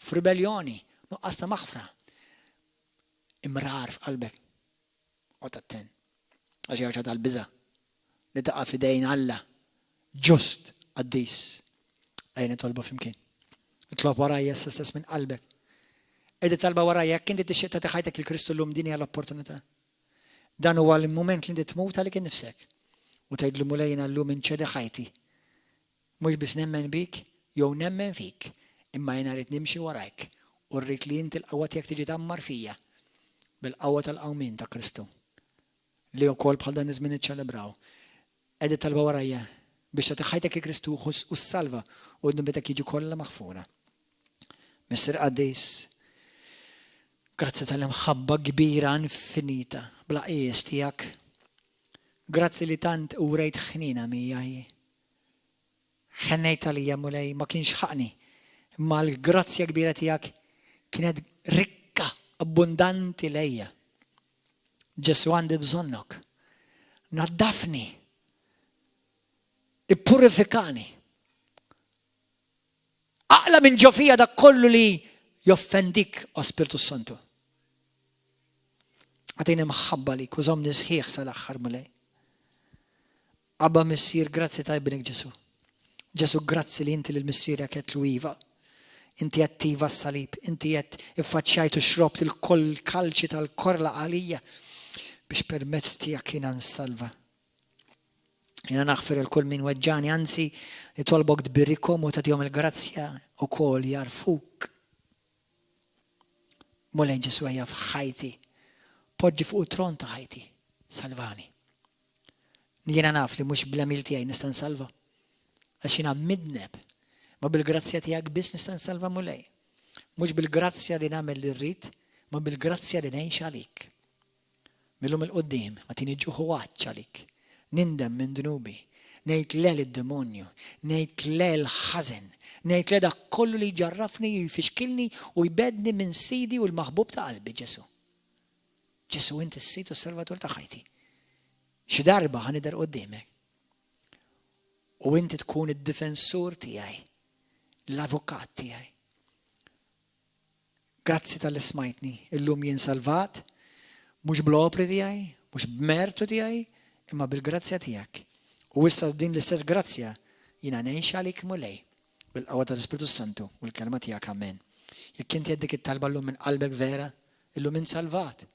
f'ribeljoni, nuqqas ta' maħfra. Imrar f'qalbek. Qod attent. Għax jgħid tal-biża li taqa' f'idejn Alla ġust qaddis. Ejn itolbu f'imkien. Itlob warajja stess minn qalbek. Edi talba warajja jekk inti tixtieq tagħti ħajtek il-Kristu llum din hija l-opportunità. Dan huwa l-mument li inti tmut għalik innifsek. U tgħidlu mulejna llum inċedi ħajti. Mhux biss nemmen bik, jew nemmen fik, imma jiena rrid nimxi warajk u rrid li inti l-qawwa tiegħek tiġi tammar fija bil-qawwa tal-qawmien ta' Kristu. Li wkoll bħal dan iż-żmien iċċelebraw. Edi talba warajja biex tagħti ħajtek il-Kristu u s-salva u d-nubitek jiġu kollha maħfura. Mister Qaddis, grazzi tal-imħabba kbira infinita bla qies tiegħek. Grazzi li tant urejt ħnina miegħi. Ħennejt għalija mulej ma kienx ħaqni, imma l-grazzja kbira tiegħek kienet rikka, abbundanti lejja. Ġesu għandi bżonnok. Naddafni. Ippurifikani. Aqla minn ġofija dak kollu li joffendik o Spiritu Santu. Għatini maħabba li kużomni sħiħ sal-axħar mulej. Abba Missir, grazzi ta' ibnik Ġesu. Ġesu, grazzi li inti l-Missir jaketlu iva. Inti jattiva s-salib. Inti jett iffaċċajtu xrobt il-koll kalċi tal-korla għalija biex permezz tijak jina nsalva. Jina naħfir il-kull min weġġani, anzi li tolbok dbirikom u tatjom il-grazzja u kol jarfuk. Mulej Ġesu għajja f'ħajti. Poġġi fuq tron ta' ħajti. Salvani. Jiena naf li mhux bl-għamil tiegħi nista' nsalva. Għax jiena midneb. Ma bil-grazzja tiegħek biss nista' nsalva mulej. Mhux bil-grazzja li nagħmel li rrid, ma bil-grazzja li ngħix għalik. Millum il-qudiem ma tieni ġuħu għaċċ għalik. Nindem minn dnubi. Ngħid le lid-demonju, ngħid le l-ħażen, ngħid le dak kollu li jġarrafni u jfixkilni u jbedni minn sidi u l-maħbub ta' qalbi Ġesu. Ġesu inti s-sit u s-salvatur ta' ħajti. Xi darba ħanider qudiemek. U inti tkun id-difensur tiegħi, l-avukat tiegħi. Grazzi tal-ismajtni, illum jien salvat, mhux bl-opri tiegħi, mhux b'mertu tiegħi, imma bil-grazzja tiegħek. U issa din l-istess grazzja jiena ngħix għalik mulej bil-qawwa tal-Ispiritu Santu u l-kelma tiegħek amen. Jekk inti għeddik it-talba llum minn qalbek vera, illum int salvat.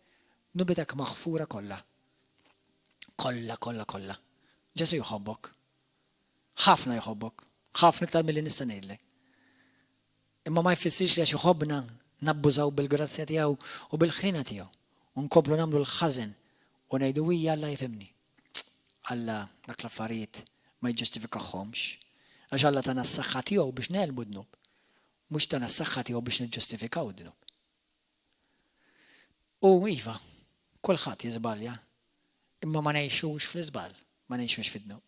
Nubitek maħfura kollha. Kollha. Ġesu jħobbok. Ħafna jħobbok. Ħafna iktar milli nista' ngħidlek. Imma ma jfissirx li għax jħobbna nabbużaw bil-grazzja tiegħu u bil-ħrina tiegħu. U nkomplu nagħmlu l-ħażen u ngħidu hija Alla jfhimni. Alla dak l-affarijiet ma jġustifikahomx. Għax Alla tagħna s-saħħa tiegħu biex nelbu dnub. Mhux tagħna s-saħħa tiegħu biex niġġustifikaw dnub. U iva, kulħadd jiżbalja. Imma ma ngħixux fl-iżbal, ma ngħixux fid-dnub.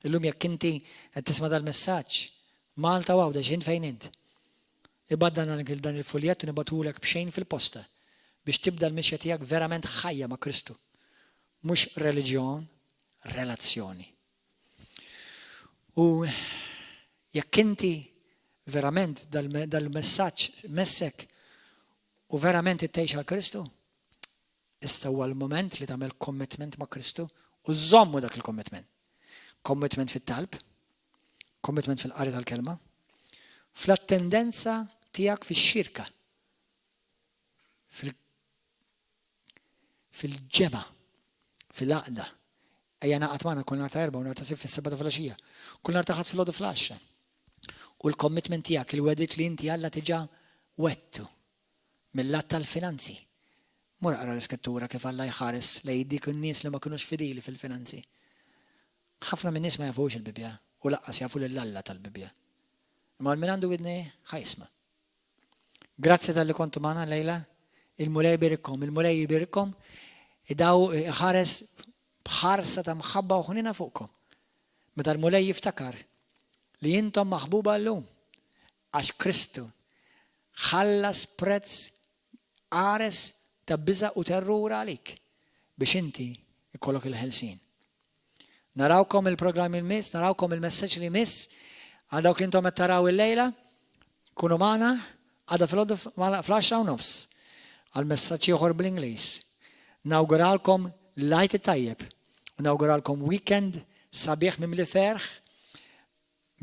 Illum jekk inti qed tisma' dal-messaġġ, Malta għawda xejn fejn int. Ibadda dan il-fuljett u nibatulek b'xejn fil-posta biex tibda l-mixja tiegħek verament ħajja ma' Kristu. Mhux reliġjon, relazzjoni. U jekk inti verament dal-messaġġ messek u verament ittgħix għal Kristu, issa huwa l-moment li tagħmel commitment ma' Kristu u żommu dak il-commitment. Commitment fit-talb, commitment fil-qari tal-kelma, fl-attendenza tiegħek fix-xirka, fil-ġema, fil-għaqda, Ejja naqgħod magħna kull nhar ta' erba' u nhar ta' sibt fis-seba' ta' filgħaxija. Kull nhar ta' ħadd filgħodu fl-10. U l-commitment tiegħek, il-wedit li inti Alla tiġà wettu mill-lat tal-finanzi. Mur aqra l-iskrittura kif Alla jħares lejn dik in-nies li ma kinux fidili fil-finanzi. Ħafna min-nies ma jafux il-Bibja u laqqas jafu lill-Alla tal-Bibja. Imma min għandu widni ħajsma. Grazzi tal-li kontu magħna lejla. Il-mulej jibirkom. Idaw ħares bħarsa ta' mħabba u ħunina fuqkom. Meta l-mulej jiftakar li jintom maħbuba llum għax Kristu ħallas prezz qares ta' biża' u terrura għalik biex inti ikollok il-ħelsin. Narawkom il-programm il-miss, narawkom il-messaġġ li miss għal dawk li intom qed taraw il-lejla, kunu magħna għadha fl-10:30 għal messaġġ ieħor bl-Ingliż. Nawguralkom lajt tajjeb u nawguralkom weekend sabiħ mimli ferħ,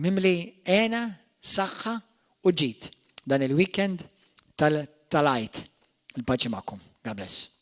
mimli għena, saħħa u ġid dan il-weekend tal-lajt. Il-paċi magħkom. God bless.